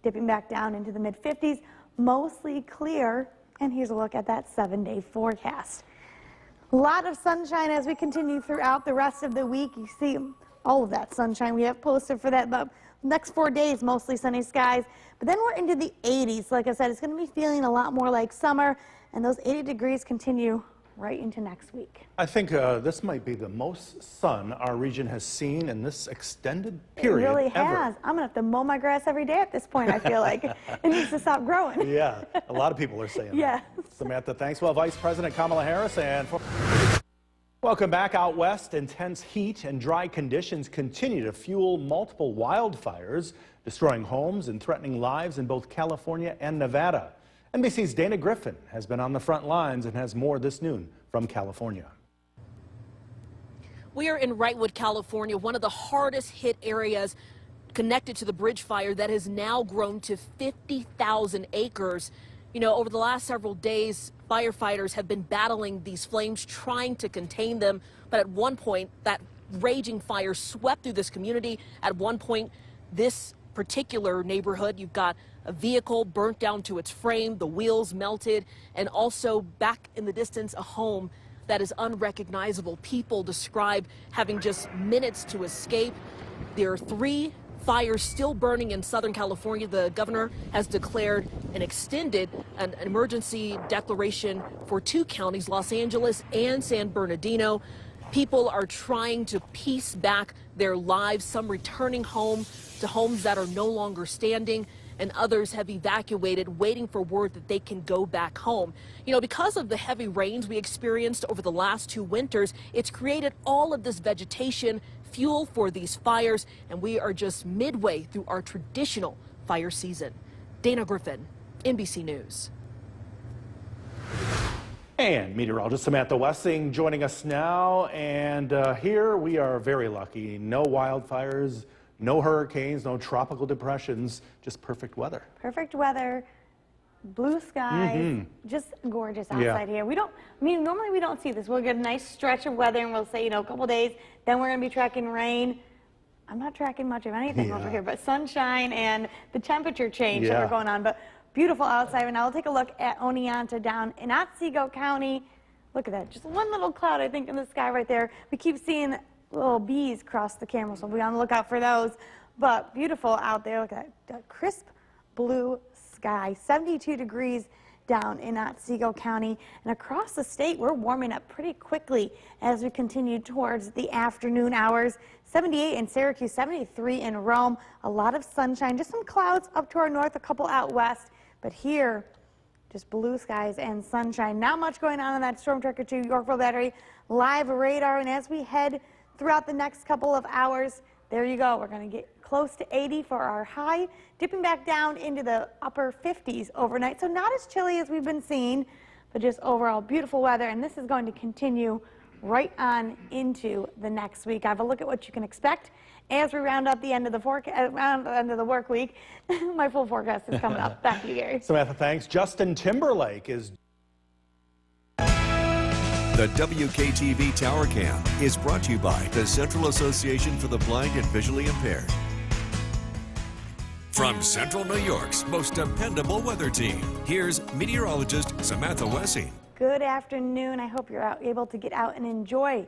S3: dipping back down into the mid 50s, mostly clear. And here's a look at that 7-day forecast. A lot of sunshine as we continue throughout the rest of the week. You see all of that sunshine we have posted for that. The next 4 days, mostly sunny skies. But then we're into the 80s. Like I said, it's going to be feeling a lot more like summer. And those 80 degrees continue right into next week.
S1: I think this might be the most sun our region has seen in this extended period.
S3: It really
S1: ever.
S3: has. I'm going to have to mow my grass every day at this point, I feel like. It needs to stop growing.
S1: Yeah, a lot of people are saying
S3: Yes.
S1: that. Samantha, thanks. Well, Vice President Kamala Harris and welcome back. Out west, intense heat and dry conditions continue to fuel multiple wildfires, destroying homes and threatening lives in both California and Nevada. NBC's Dana Griffin has been on the front lines and has more this noon from California.
S5: We are in Wrightwood, California, one of the hardest hit areas connected to the bridge fire that has now grown to 50,000 acres. You know, over the last several days, firefighters have been battling these flames, trying to contain them. But at one point, that raging fire swept through this community. At one point, this particular neighborhood, you've got a vehicle burnt down to its frame, the wheels melted, and also back in the distance, a home that is unrecognizable. People describe having just minutes to escape. There are 3 fires still burning in Southern California. The governor has declared an emergency declaration for 2 counties, Los Angeles and San Bernardino. People are trying to piece back their lives, some returning home to homes that are no longer standing, and others have evacuated, waiting for word that they can go back home. You know, because of the heavy rains we experienced over the last 2 winters, it's created all of this vegetation, fuel for these fires, and we are just midway through our traditional fire season. Dana Griffin, NBC News.
S1: And meteorologist Samantha Wessing joining us now. And here we are very lucky. No wildfires, no hurricanes, no tropical depressions, just perfect weather.
S3: Perfect weather, blue skies, just gorgeous outside here. Normally we don't see this. We'll get a nice stretch of weather and we'll say, you know, a couple days, then we're going to be tracking rain. I'm not tracking much of anything over here, but sunshine and the temperature change that are going on. But beautiful outside. And I'll take a look at Oneonta down in Otsego County. Look at that. Just one little cloud, I think, in the sky right there. We keep seeing little bees cross the camera, so we'll be on the lookout for those. But beautiful out there. Look at that crisp blue sky. 72 degrees down in Otsego County. And across the state, we're warming up pretty quickly as we continue towards the afternoon hours. 78 in Syracuse, 73 in Rome. A lot of sunshine, just some clouds up to our north, a couple out west. But here, just blue skies and sunshine. Not much going on that Storm Tracker 2 Yorkville Battery live radar. And as we head throughout the next couple of hours, there you go. We're going to get close to 80 for our high, dipping back down into the upper 50s overnight. So not as chilly as we've been seeing, but just overall beautiful weather. And this is going to continue right on into the next week. I have a look at what you can expect as we round up the end of the work week. My full forecast is coming up. Back to you, Gary.
S1: Samantha, thanks. Justin Timberlake is...
S2: The WKTV Tower Cam is brought to you by the Central Association for the Blind and Visually Impaired. From Central New York's most dependable weather team, here's meteorologist Samantha Wessing.
S3: Good afternoon. I hope you're able to get out and enjoy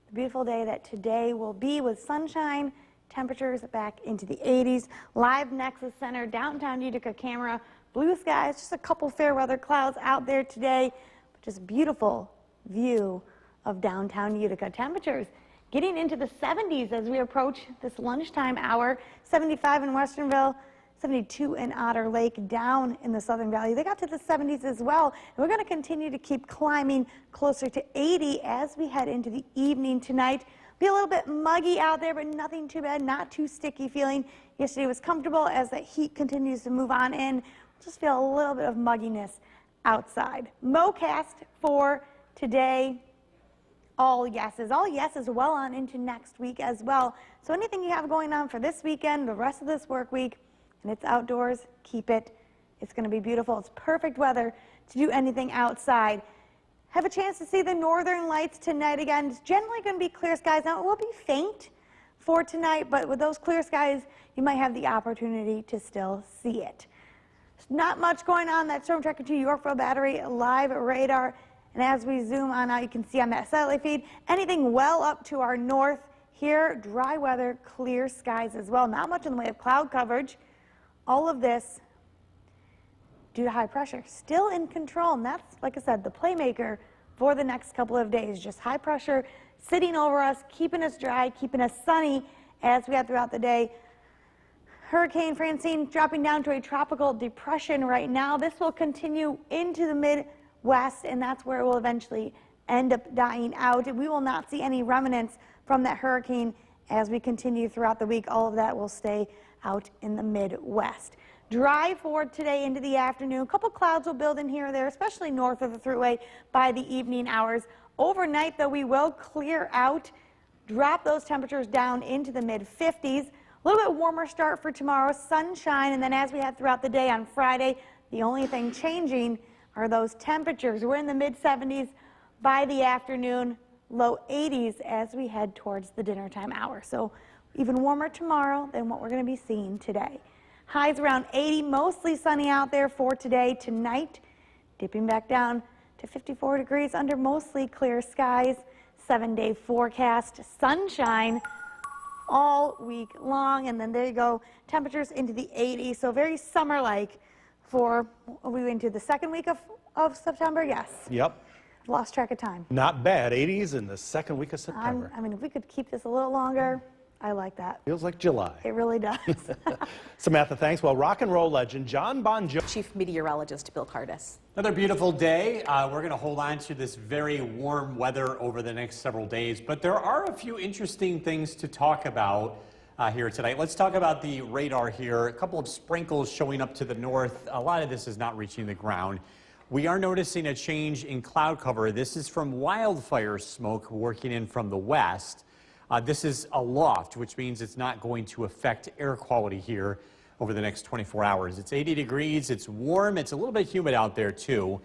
S3: the beautiful day that today will be, with sunshine, temperatures back into the 80s. Live Nexus Center, downtown Utica camera, blue skies, just a couple fair weather clouds out there today, but just beautiful view of downtown Utica. Temperatures getting into the 70s as we approach this lunchtime hour. 75 in Westernville, 72 in Otter Lake. Down in the Southern Valley, they got to the 70s as well. And we're going to continue to keep climbing closer to 80 as we head into the evening tonight. Be a little bit muggy out there, but nothing too bad, not too sticky feeling. Yesterday was comfortable. As that heat continues to move on in, just feel a little bit of mugginess outside. MoCast for today, all yeses well on into next week as well. So anything you have going on for this weekend, the rest of this work week, and it's outdoors, keep it. It's going to be beautiful. It's perfect weather to do anything outside. Have a chance to see the northern lights tonight again. It's generally going to be clear skies. Now, it will be faint for tonight, but with those clear skies, you might have the opportunity to still see it. There's not much going on that Storm Tracker 2 Yorkville Battery live radar. And as we zoom on out, you can see on that satellite feed, anything well up to our north here, dry weather, clear skies as well. Not much in the way of cloud coverage. All of this due to high pressure, still in control. And that's, like I said, the playmaker for the next couple of days. Just high pressure sitting over us, keeping us dry, keeping us sunny as we have throughout the day. Hurricane Francine dropping down to a tropical depression right now. This will continue into the Midwest, and that's where it will eventually end up dying out. And we will not see any remnants from that hurricane as we continue throughout the week. All of that will stay out in the Midwest. Dry for today into the afternoon. A couple clouds will build in here or there, especially north of the Thruway by the evening hours. Overnight, though, we will clear out, drop those temperatures down into the mid-50s. A little bit warmer start for tomorrow, sunshine, and then as we have throughout the day on Friday, the only thing changing are those temperatures. We're in the mid-70s by the afternoon, low 80s as we head towards the dinner time hour. So even warmer tomorrow than what we're going to be seeing today. Highs around 80, mostly sunny out there for today. Tonight, dipping back down to 54 degrees under mostly clear skies. 7-day forecast, sunshine all week long. And then there you go, temperatures into the 80s. So very summer-like for, are we into the second week of September? Yes.
S1: Yep.
S3: I've lost track of time.
S1: Not bad. 80s in the second week of September.
S3: I mean, if we could keep this a little longer, I like that.
S1: Feels like July.
S3: It really does.
S1: Samantha, thanks. Well, rock and roll legend John Bon Jovi.
S6: Chief Meteorologist Bill Cardis.
S7: Another beautiful day. We're going to hold on to this very warm weather over the next several days, but there are a few interesting things to talk about here tonight. Let's talk about the radar here. A couple of sprinkles showing up to the north. A lot of this is not reaching the ground. We are noticing a change in cloud cover. This is from wildfire smoke working in from the west. This is aloft, which means it's not going to affect air quality here over the next 24 hours. It's 80 degrees, it's warm, it's a little bit humid out there too.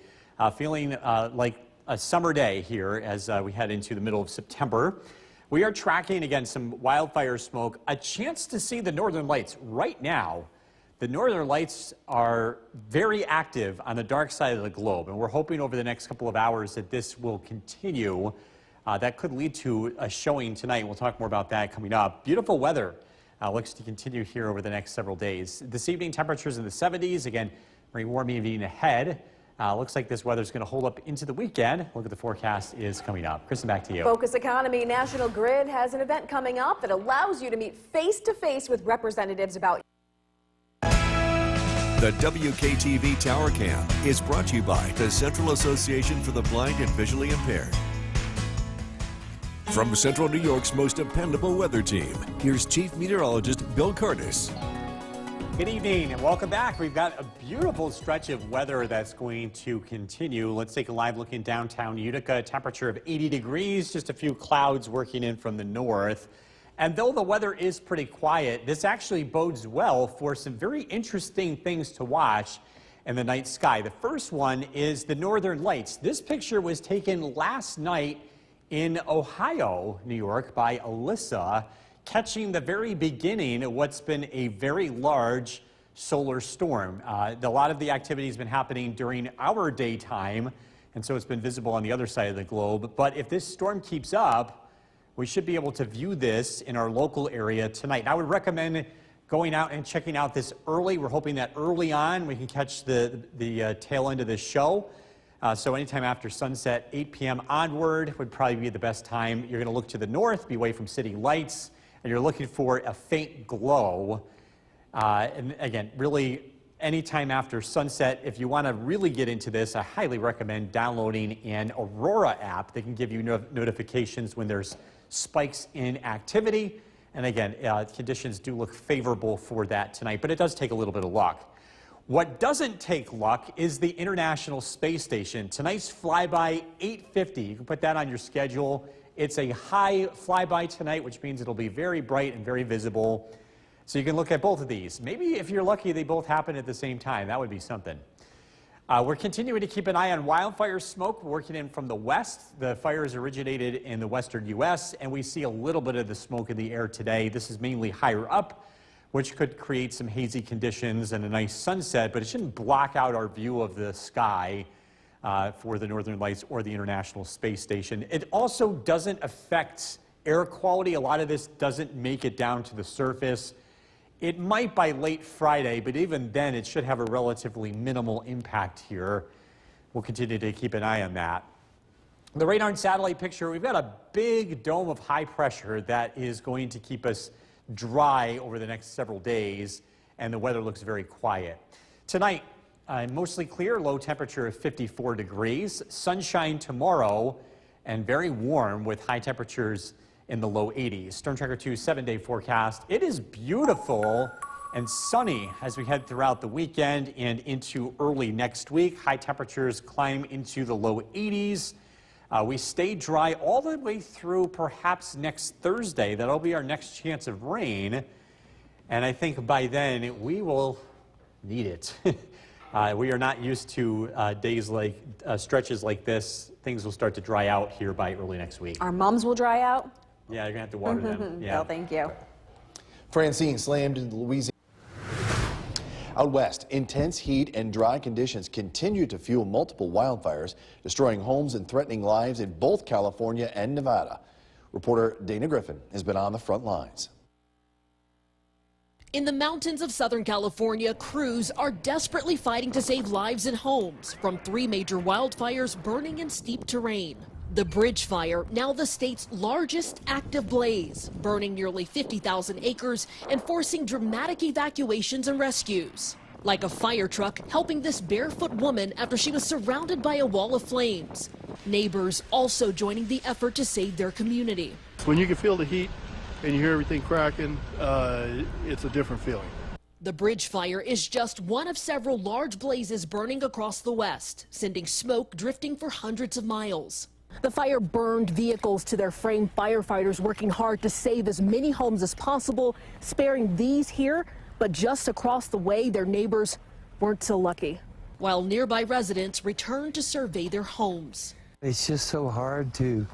S7: Feeling like a summer day here as we head into the middle of September. We are tracking, again, some wildfire smoke, a chance to see the northern lights. Right now, the northern lights are very active on the dark side of the globe, and we're hoping over the next couple of hours that this will continue. That could lead to a showing tonight. We'll talk more about that coming up. Beautiful weather looks to continue here over the next several days. This evening, temperatures in the 70s. Again, very warm evening ahead. Looks like this weather is going to hold up into the weekend. Look at the forecast is coming up. Kristen, back to you.
S6: Focus Economy National Grid has an event coming up that allows you to meet face-to-face with representatives about.
S2: The WKTV Tower Cam is brought to you by the Central Association for the Blind and Visually Impaired. From Central New York's most dependable weather team, here's Chief Meteorologist Bill Curtis.
S7: Good evening and welcome back. We've got a beautiful stretch of weather that's going to continue. Let's take a live look in downtown Utica. Temperature of 80 degrees, just a few clouds working in from the north. And though the weather is pretty quiet, this actually bodes well for some very interesting things to watch in the night sky. The first one is the northern lights. This picture was taken last night in Ohio, New York, by Alyssa, catching the very beginning of what's been a very large solar storm. A lot of the activity has been happening during our daytime, and so it's been visible on the other side of the globe. But if this storm keeps up, we should be able to view this in our local area tonight. And I would recommend going out and checking out this early. We're hoping that early on we can catch the tail end of this show. So anytime after sunset, 8 p.m. onward would probably be the best time. You're going to look to the north, be away from city lights, and you're looking for a faint glow. And again, really, anytime after sunset, if you want to really get into this, I highly recommend downloading an Aurora app that can give you notifications when there's spikes in activity. And again, conditions do look favorable for that tonight, but it does take a little bit of luck. What doesn't take luck is the International Space Station. Tonight's flyby, 8:50. You can put that on your schedule. It's a high flyby tonight, which means it'll be very bright and very visible. So you can look at both of these. Maybe if you're lucky, they both happen at the same time. That would be something. We're continuing to keep an eye on wildfire smoke working in from the west. The fires originated in the western U.S., and we see a little bit of the smoke in the air today. This is mainly higher up, which could create some hazy conditions and a nice sunset, but it shouldn't block out our view of the sky for the Northern Lights or the International Space Station. It also doesn't affect air quality. A lot of this doesn't make it down to the surface. It might by late Friday, but even then it should have a relatively minimal impact here. We'll continue to keep an eye on that. The radar and satellite picture, we've got a big dome of high pressure that is going to keep us dry over the next several days, and the weather looks very quiet. Tonight, mostly clear, low temperature of 54 degrees. Sunshine tomorrow, and very warm with high temperatures in the low 80s. Storm Tracker 2's 7-day forecast. It is beautiful and sunny as we head throughout the weekend and into early next week. High temperatures climb into the low 80s. We stay dry all the way through perhaps next Thursday. That'll be our next chance of rain. And I think by then we will need it. We are not used to days like stretches like this. Things will start to dry out here by early next week.
S6: Our mums will dry out.
S7: Yeah, you're going to have to water them. Yeah.
S6: No, thank you.
S8: Francine slammed into Louisiana. Out west, intense heat and dry conditions continue to fuel multiple wildfires, destroying homes and threatening lives in both California and Nevada. Reporter Dana Griffin has been on the front lines.
S5: In the mountains of Southern California, crews are desperately fighting to save lives and homes from 3 major wildfires burning in steep terrain. The Bridge Fire, now the state's largest active blaze, burning nearly 50,000 acres and forcing dramatic evacuations and rescues. Like a fire truck helping this barefoot woman after she was surrounded by a wall of flames. Neighbors also joining the effort to save their community.
S9: When you can feel the heat and you hear everything cracking, it's a different feeling.
S5: The Bridge Fire is just one of several large blazes burning across the West, sending smoke drifting for hundreds of miles. The fire burned vehicles to their frame. Firefighters working hard to save as many homes as possible, sparing these here, but just across the way, their neighbors weren't so lucky. While nearby residents returned to survey their homes.
S10: It's just so hard to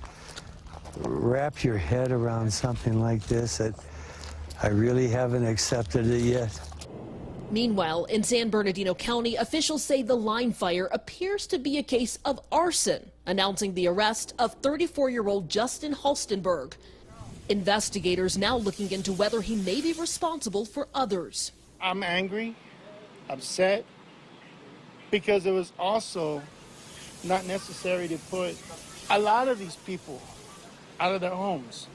S10: wrap your head around something like this. That I really haven't accepted it yet.
S5: Meanwhile, in San Bernardino County, officials say the line fire appears to be a case of arson, announcing the arrest of 34-year-old Justin Halstenberg. Investigators now looking into whether he may be responsible for others.
S9: I'm angry, upset, because it was also not necessary to put a lot of these people out of their homes.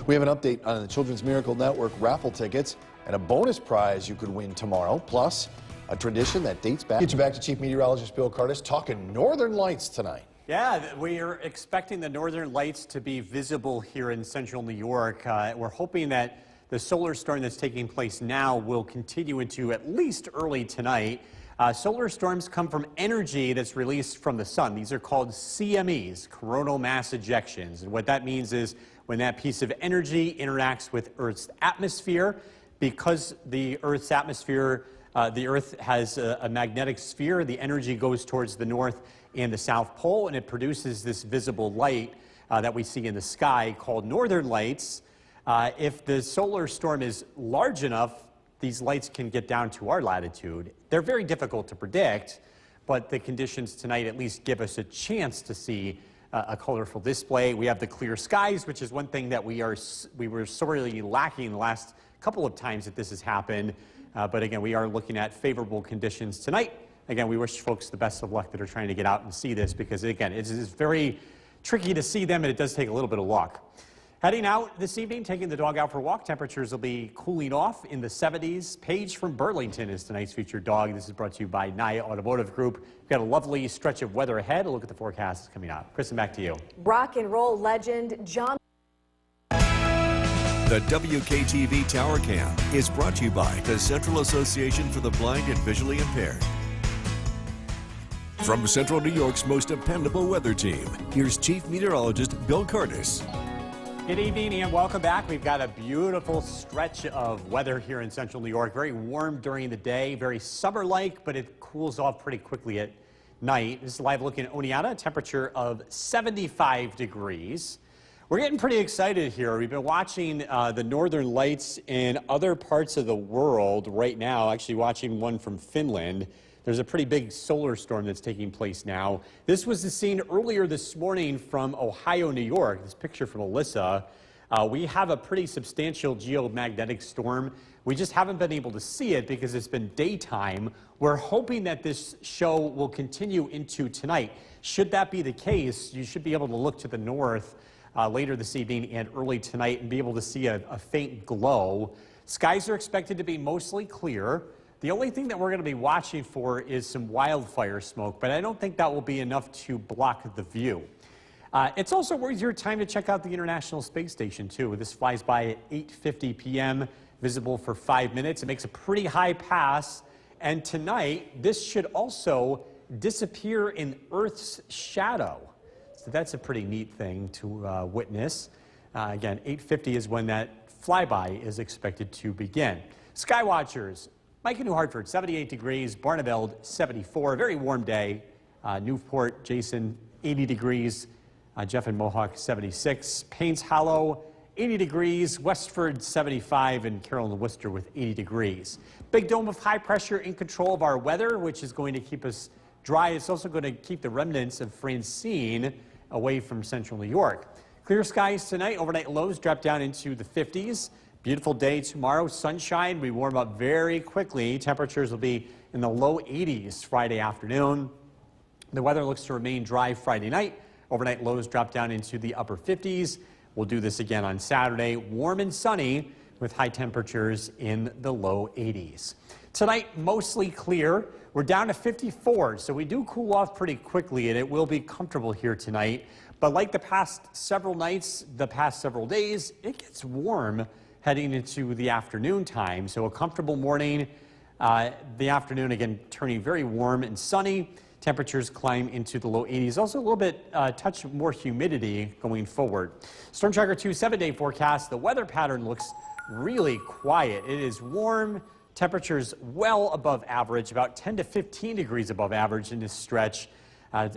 S8: We have an update on the Children's Miracle Network raffle tickets and a bonus prize you could win tomorrow, plus a tradition that dates back. Get you back to Chief Meteorologist Bill Curtis talking Northern Lights tonight.
S7: Yeah, we are expecting the northern lights to be visible here in central New York. We're hoping that the solar storm that's taking place now will continue into at least early tonight. Solar storms come from energy that's released from the sun. These are called CMEs, coronal mass ejections. And what that means is when that piece of energy interacts with Earth's atmosphere, because the Earth's atmosphere, the Earth has a magnetic sphere, the energy goes towards the North and the South Pole, and it produces this visible light that we see in the sky called northern lights. If the solar storm is large enough, these lights can get down to our latitude. They're very difficult to predict, but the conditions tonight at least give us a chance to see a colorful display. We have the clear skies, which is one thing that we were sorely lacking the last couple of times that this has happened. But again, we are looking at favorable conditions tonight. Again, we wish folks the best of luck that are trying to get out and see this, because again, it's very tricky to see them, and it does take a little bit of luck. Heading out this evening, taking the dog out for a walk. Temperatures will be cooling off in the 70s. Paige from Burlington is tonight's featured dog. This is brought to you by Nye Automotive Group. We've got a lovely stretch of weather ahead. A look at the forecast coming out. Kristen, back to you.
S6: Rock and roll legend John.
S2: The WKTV Tower Cam is brought to you by the Central Association for the Blind and Visually Impaired. From Central New York's most dependable weather team, here's Chief Meteorologist Bill Curtis.
S7: Good evening and welcome back. We've got a beautiful stretch of weather here in central New York. Very warm during the day, very summer-like, but it cools off pretty quickly at night. This is a live look in Oneonta, a temperature of 75 degrees. We're getting pretty excited here. We've been watching the northern lights in other parts of the world right now, actually watching one from Finland. There's a pretty big solar storm that's taking place now. This was the scene earlier this morning from Ohio, New York. This picture from Alyssa. We have a pretty substantial geomagnetic storm. We just haven't been able to see it because it's been daytime. We're hoping that this show will continue into tonight. Should that be the case, you should be able to look to the north later this evening and early tonight and be able to see a faint glow. Skies are expected to be mostly clear. The only thing that we're going to be watching for is some wildfire smoke, but I don't think that will be enough to block the view. It's also worth your time to check out the International Space Station, too. This flies by at 8:50 p.m., visible for 5 minutes. It makes a pretty high pass, and tonight, this should also disappear in Earth's shadow. So that's a pretty neat thing to witness. Again, 8:50 is when that flyby is expected to begin. Skywatchers. Mike in New Hartford, 78 degrees. Barneveld, 74. Very warm day. Newport, Jason, 80 degrees. Jeff in Mohawk, 76. Paynes Hollow, 80 degrees. Westford, 75. And Carroll and Worcester with 80 degrees. Big dome of high pressure in control of our weather, which is going to keep us dry. It's also going to keep the remnants of Francine away from central New York. Clear skies tonight. Overnight lows drop down into the 50s. Beautiful day tomorrow, sunshine. We warm up very quickly. Temperatures will be in the low 80s Friday afternoon. The weather looks to remain dry Friday night. Overnight lows drop down into the upper 50s. We'll do this again on Saturday. Warm and sunny with high temperatures in the low 80s. Tonight, mostly clear. We're down to 54, so we do cool off pretty quickly, and it will be comfortable here tonight. But like the past several nights, the past several days, it gets warm heading into the afternoon time. So a comfortable morning, the afternoon again turning very warm and sunny. Temperatures climb into the low 80s. Also a little bit touch more humidity going forward. Storm Tracker 2 7-day forecast. The weather pattern looks really quiet. It is warm. Temperatures well above average, about 10 to 15 degrees above average in this stretch.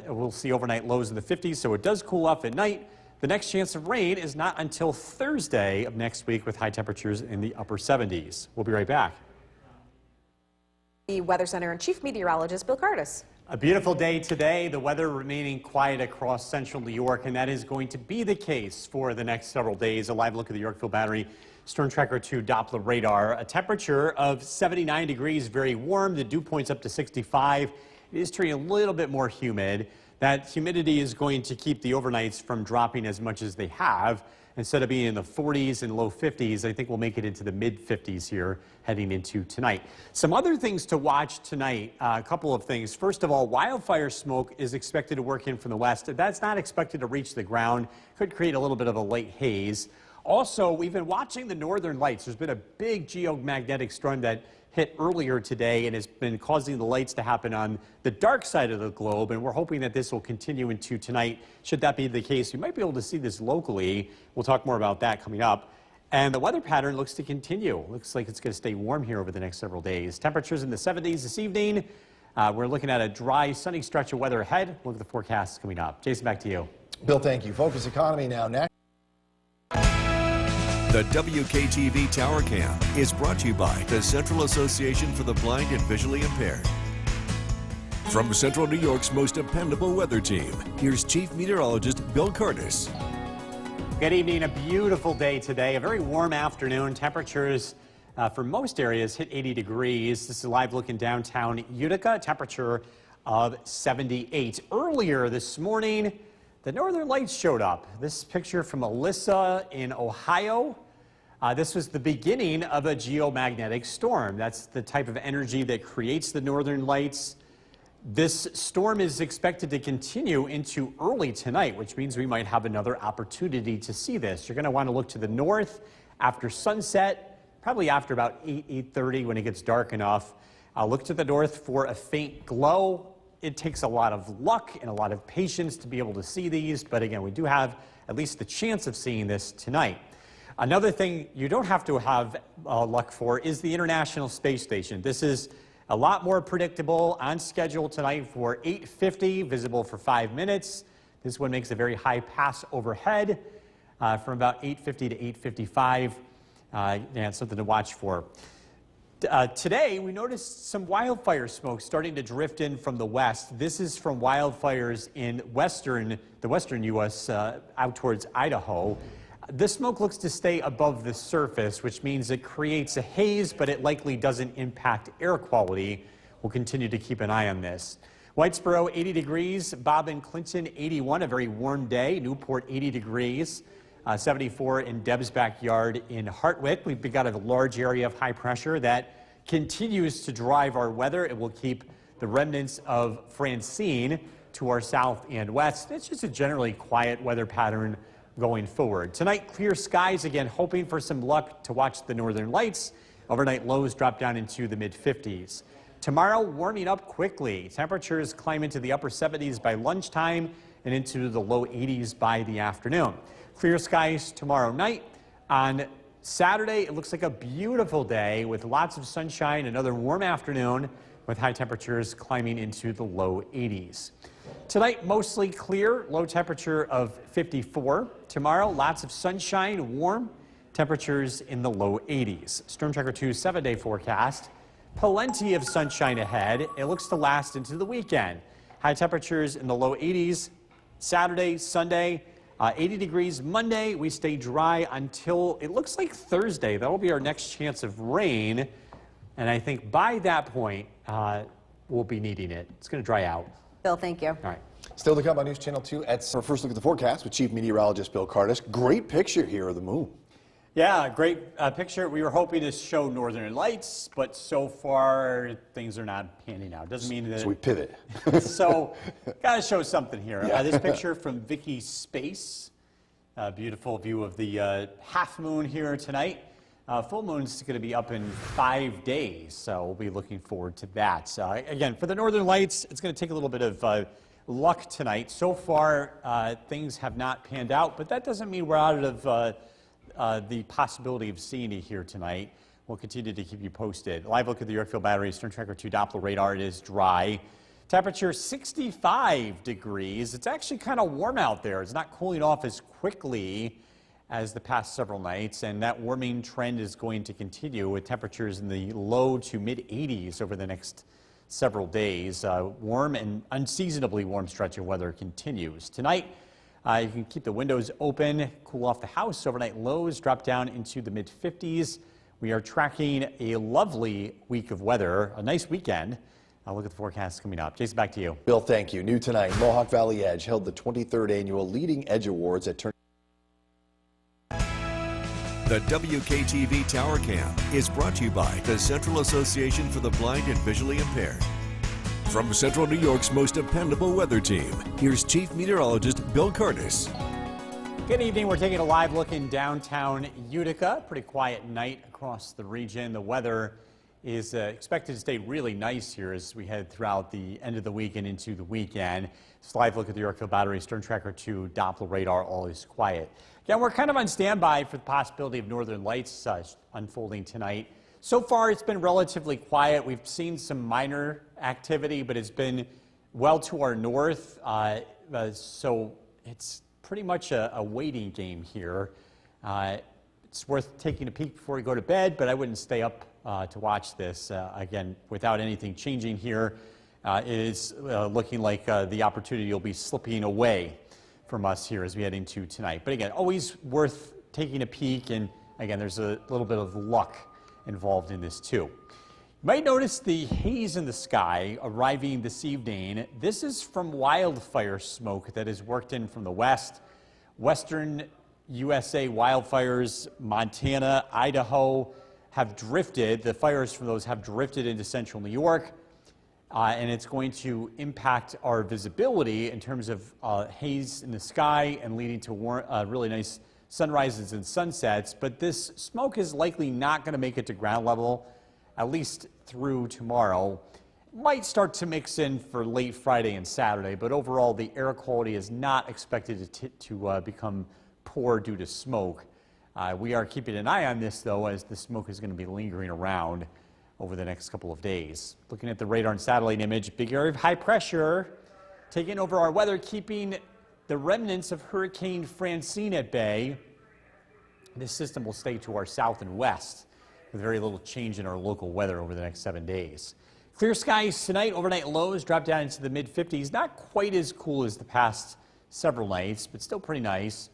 S7: We'll see overnight lows in the 50s, so it does cool off at night. The next chance of rain is not until Thursday of next week with high temperatures in the upper 70s. We'll be right back.
S6: The Weather Center and Chief Meteorologist Bill Curtis.
S7: A beautiful day today, the weather remaining quiet across central New York, and that is going to be the case for the next several days. A live look at the Yorkville Battery Storm Tracker 2 Doppler radar. A temperature of 79 degrees, very warm. The dew point's up to 65. It is turning a little bit more humid. That humidity is going to keep the overnights from dropping as much as they have. Instead of being in the 40s and low 50s, I think we'll make it into the mid 50s here heading into tonight. Some other things to watch tonight, a couple of things. First of all, wildfire smoke is expected to work in from the west. That's not expected to reach the ground. Could create a little bit of a late haze. Also, we've been watching the northern lights. There's been a big geomagnetic storm that hit earlier today and has been causing the lights to happen on the dark side of the globe, and we're hoping that this will continue into tonight. Should that be the case, we might be able to see this locally. We'll talk more about that coming up. And the weather pattern looks to continue. Looks like it's going to stay warm here over the next several days. Temperatures in the 70s this evening. We're looking at a dry, sunny stretch of weather ahead. Look at the forecast coming up. Jason, back to you.
S8: Bill, thank you. Focus Economy now. Next.
S2: The WKTV Tower Cam is brought to you by the Central Association for the Blind and Visually Impaired. From Central New York's most dependable weather team, here's Chief Meteorologist Bill Curtis.
S7: Good evening. A beautiful day today. A very warm afternoon. Temperatures for most areas hit 80 degrees. This is a live look in downtown Utica. Temperature of 78. Earlier this morning, the northern lights showed up. This picture from Alyssa in Ohio. This was the beginning of a geomagnetic storm. That's the type of energy that creates the northern lights. This storm is expected to continue into early tonight, which means we might have another opportunity to see this. You're going to want to look to the north after sunset, probably after about 8:30 when it gets dark enough. Look to the north for a faint glow. It takes a lot of luck and a lot of patience to be able to see these, but again, we do have at least the chance of seeing this tonight. Another thing you don't have to have luck for is the International Space Station. This is a lot more predictable, on schedule tonight for 8:50, visible for 5 minutes. This one makes a very high pass overhead from about 8:50 to 8:55. Yeah, something to watch for. Today, we noticed some wildfire smoke starting to drift in from the west. This is from wildfires in the western U.S. Out towards Idaho. This smoke looks to stay above the surface, which means it creates a haze, but it likely doesn't impact air quality. We'll continue to keep an eye on this. Whitesboro, 80 degrees. Bob and Clinton, 81, a very warm day. Newport, 80 degrees. 74 in Deb's backyard in Hartwick. We've got a large area of high pressure that continues to drive our weather. It will keep the remnants of Francine to our south and west. It's just a generally quiet weather pattern going forward. Tonight, clear skies again, hoping for some luck to watch the northern lights. Overnight lows drop down into the mid-50s. Tomorrow, warming up quickly. Temperatures climb into the upper 70s by lunchtime and into the low 80s by the afternoon. Clear skies tomorrow night. On Saturday, it looks like a beautiful day with lots of sunshine, another warm afternoon with high temperatures climbing into the low 80s. Tonight, mostly clear, low temperature of 54. Tomorrow, lots of sunshine, warm, temperatures in the low 80s. Storm Tracker 2 7-day forecast. Plenty of sunshine ahead. It looks to last into the weekend. High temperatures in the low 80s Saturday, Sunday. 80 degrees Monday. We stay dry until it looks like Thursday. That will be our next chance of rain. And I think by that point, we'll be needing it. It's going to dry out.
S6: Bill, thank you.
S7: All right.
S8: Still to come on News Channel 2 at our first look at the forecast with Chief Meteorologist Bill Curtis. Great picture here of the moon.
S7: Yeah, great picture. We were hoping to show northern lights, but so far things are not panning out. Doesn't mean that.
S8: So we pivot.
S7: So, gotta show something here.
S8: Yeah.
S7: This picture from Vicky Space. Beautiful view of the half moon here tonight. Full moon's going to be up in 5 days, so we'll be looking forward to that. Again, for the northern lights, it's going to take a little bit of luck tonight. So far, things have not panned out, but that doesn't mean we're out of the possibility of seeing it here tonight. We'll continue to keep you posted. Live look at the Yorkville Battery Storm Tracker 2 Doppler radar. It is dry. Temperature 65 degrees. It's actually kind of warm out there. It's not cooling off as quickly as the past several nights, and that warming trend is going to continue with temperatures in the low to mid 80s over the next several days. Warm and unseasonably warm stretch of weather continues. Tonight, you can keep the windows open, cool off the house. Overnight lows drop down into the mid 50s. We are tracking a lovely week of weather, a nice weekend. Look at the forecast coming up. Jason, back to you.
S8: Bill, thank you. New tonight, Mohawk Valley Edge held the 23rd annual Leading Edge Awards at
S2: The WKTV Tower Cam is brought to you by the Central Association for the Blind and Visually Impaired. From Central New York's most dependable weather team, here's Chief Meteorologist Bill Curtis.
S7: Good evening. We're taking a live look in downtown Utica. Pretty quiet night across the region. The weather is expected to stay really nice here as we head throughout the end of the week and into the weekend. This live look at the Yorkville Battery, Stern Tracker 2, Doppler radar, all is quiet. Again, we're kind of on standby for the possibility of northern lights unfolding tonight. So far, it's been relatively quiet. We've seen some minor activity, but it's been well to our north, so it's pretty much a waiting game here. It's worth taking a peek before we go to bed, but I wouldn't stay up to watch this. Again, without anything changing here, it is looking like the opportunity will be slipping away from us here as we head into tonight. But again, always worth taking a peek, and again, there's a little bit of luck involved in this too. You might notice the haze in the sky arriving this evening. This is from wildfire smoke that has worked in from the west. Western USA wildfires, Montana, Idaho have drifted. The fires from those have drifted into central New York, and it's going to impact our visibility in terms of haze in the sky and leading to really nice sunrises and sunsets. But this smoke is likely not going to make it to ground level, at least through tomorrow. Might start to mix in for late Friday and Saturday, but overall the air quality is not expected to become poor due to smoke. We are keeping an eye on this, though, as the smoke is going to be lingering around over the next couple of days. Looking at the radar and satellite image, big area of high pressure taking over our weather, keeping the remnants of Hurricane Francine at bay. This system will stay to our south and west with very little change in our local weather over the next 7 days. Clear skies tonight. Overnight lows drop down into the mid-50s. Not quite as cool as the past several nights, but still pretty nice.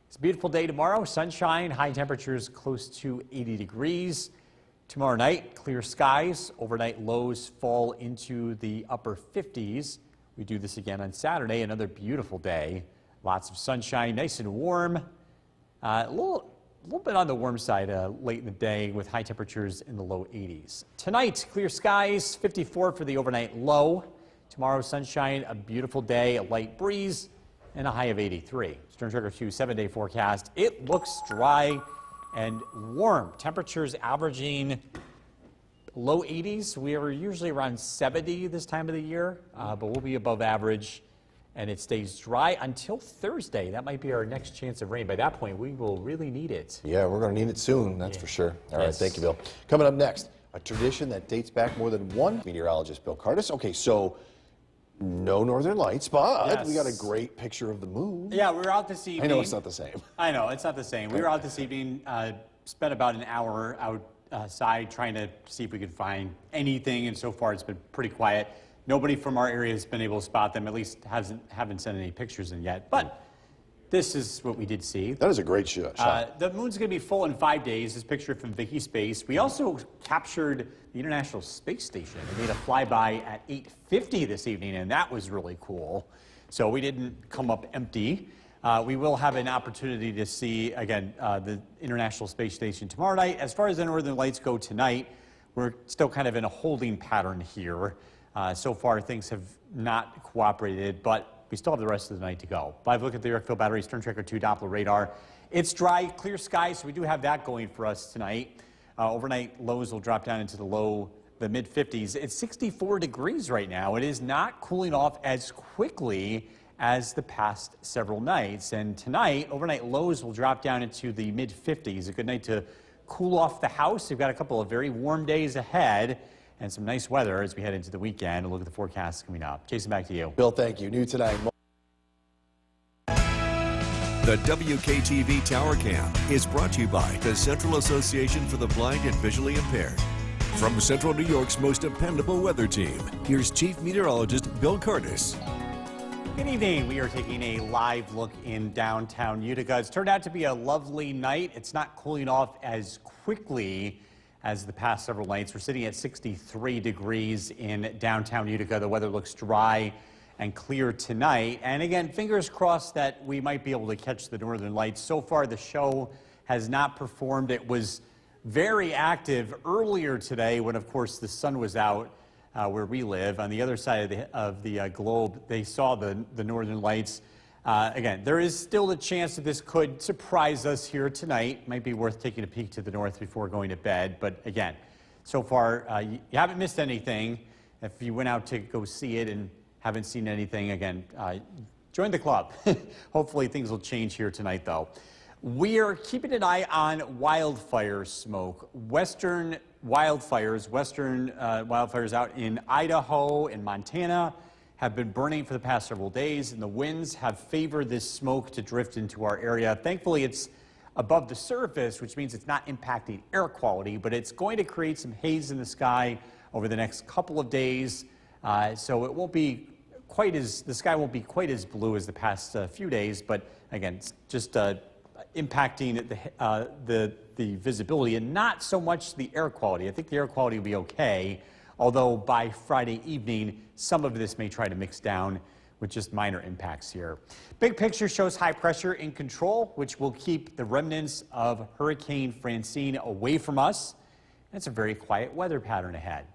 S7: It's a beautiful day tomorrow. Sunshine, high temperatures close to 80 degrees. Tomorrow night, clear skies. Overnight lows fall into the upper 50s. We do this again on Saturday. Another beautiful day. Lots of sunshine, nice and warm. A little bit on the warm side late in the day with high temperatures in the low 80s. Tonight, clear skies, 54 for the overnight low. Tomorrow, sunshine, a beautiful day, a light breeze, and a high of 83. Stern Tracker 2 7-day forecast. It looks dry and warm. Temperatures averaging low 80s. We are usually around 70 this time of the year, but we'll be above average. And it stays dry until Thursday. That might be our next chance of rain. By that point, we will really need it.
S8: Yeah, we're going to need it soon, that's for sure. All right, thank you, Bill. Coming up next, a tradition that dates back more than one meteorologist, Bill Curtis. Okay, so no northern lights, but we got a great picture of the moon.
S7: Yeah, we were out this evening.
S8: I know it's not the same.
S7: I know, it's not the same. We were out this evening, spent about an hour outside trying to see if we could find anything, and so far it's been pretty quiet. Nobody from our area has been able to spot them, at least haven't sent any pictures in yet. But this is what we did see.
S8: That is a great shot.
S7: The moon's going to be full in 5 days. This picture from Vicky Space. We also captured the International Space Station. They made a flyby at 8:50 this evening, and that was really cool. So we didn't come up empty. We will have an opportunity to see, again, the International Space Station tomorrow night. As far as the Northern Lights go tonight, we're still kind of in a holding pattern here. So far, things have not cooperated, but we still have the rest of the night to go. Live look at the Yorkville Battery, Stern Tracker 2 Doppler radar. It's dry, clear skies, so we do have that going for us tonight. Overnight lows will drop down into the mid-50s. It's 64 degrees right now. It is not cooling off as quickly as the past several nights. And tonight, overnight lows will drop down into the mid-50s. A good night to cool off the house. We've got a couple of very warm days ahead. and some nice weather as we head into the weekend. A look at the forecast coming up. Jason, back to you.
S8: Bill, thank you. New tonight.
S2: The WKTV Tower Cam is brought to you by the Central Association for the Blind and Visually Impaired. From Central New York's most dependable weather team, here's Chief Meteorologist Bill Curtis.
S7: Good evening. We are taking a live look in downtown Utica. It's turned out to be a lovely night. It's not cooling off as quickly as the past several nights. We're sitting at 63 degrees in downtown Utica. The weather looks dry and clear tonight. And again, fingers crossed that we might be able to catch the northern lights. So far, the show has not performed. It was very active earlier today when, of course, the sun was out where we live. On the other side of the globe, they saw the northern lights. Again, there is still a chance that this could surprise us here tonight. Might be worth taking a peek to the north before going to bed. But again, so far, you haven't missed anything. If you went out to go see it and haven't seen anything, again, join the club. Hopefully things will change here tonight, though. We are keeping an eye on wildfire smoke. Western wildfires out in Idaho and Montana have been burning for the past several days, and the winds have favored this smoke to drift into our area. Thankfully, it's above the surface, which means it's not impacting air quality, but it's going to create some haze in the sky over the next couple of days. So it won't be the sky won't be quite as blue as the past few days, but again, it's just impacting the visibility and not so much the air quality. I think the air quality will be okay, although by Friday evening, some of this may try to mix down with just minor impacts here. Big picture shows high pressure in control, which will keep the remnants of Hurricane Francine away from us. And it's a very quiet weather pattern ahead.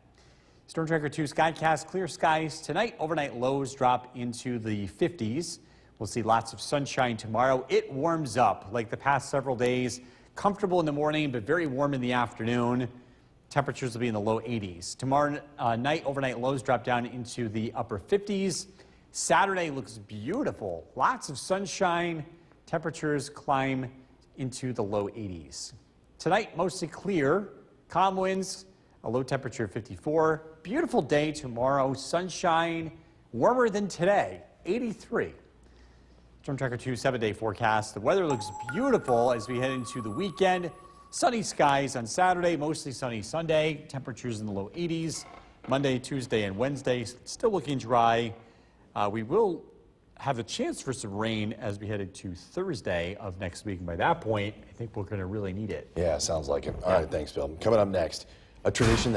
S7: Storm Tracker 2 Skycast, clear skies tonight. Overnight lows drop into the 50s. We'll see lots of sunshine tomorrow. It warms up like the past several days. Comfortable in the morning, but very warm in the afternoon. Temperatures will be in the low 80s. Tomorrow night, overnight lows drop down into the upper 50s. Saturday looks beautiful. Lots of sunshine. Temperatures climb into the low 80s. Tonight, mostly clear. Calm winds, a low temperature of 54. Beautiful day tomorrow. Sunshine, warmer than today, 83. Storm Tracker 2 7-day forecast. The weather looks beautiful as we head into the weekend. Sunny skies on Saturday, mostly sunny Sunday. Temperatures in the low 80s. Monday, Tuesday, and Wednesday, still looking dry. We will have a chance for some rain as we head into Thursday of next week. And by that point, I think we're going to really need it.
S8: Yeah, sounds like it. All right, thanks, Bill. Coming up next, a tradition that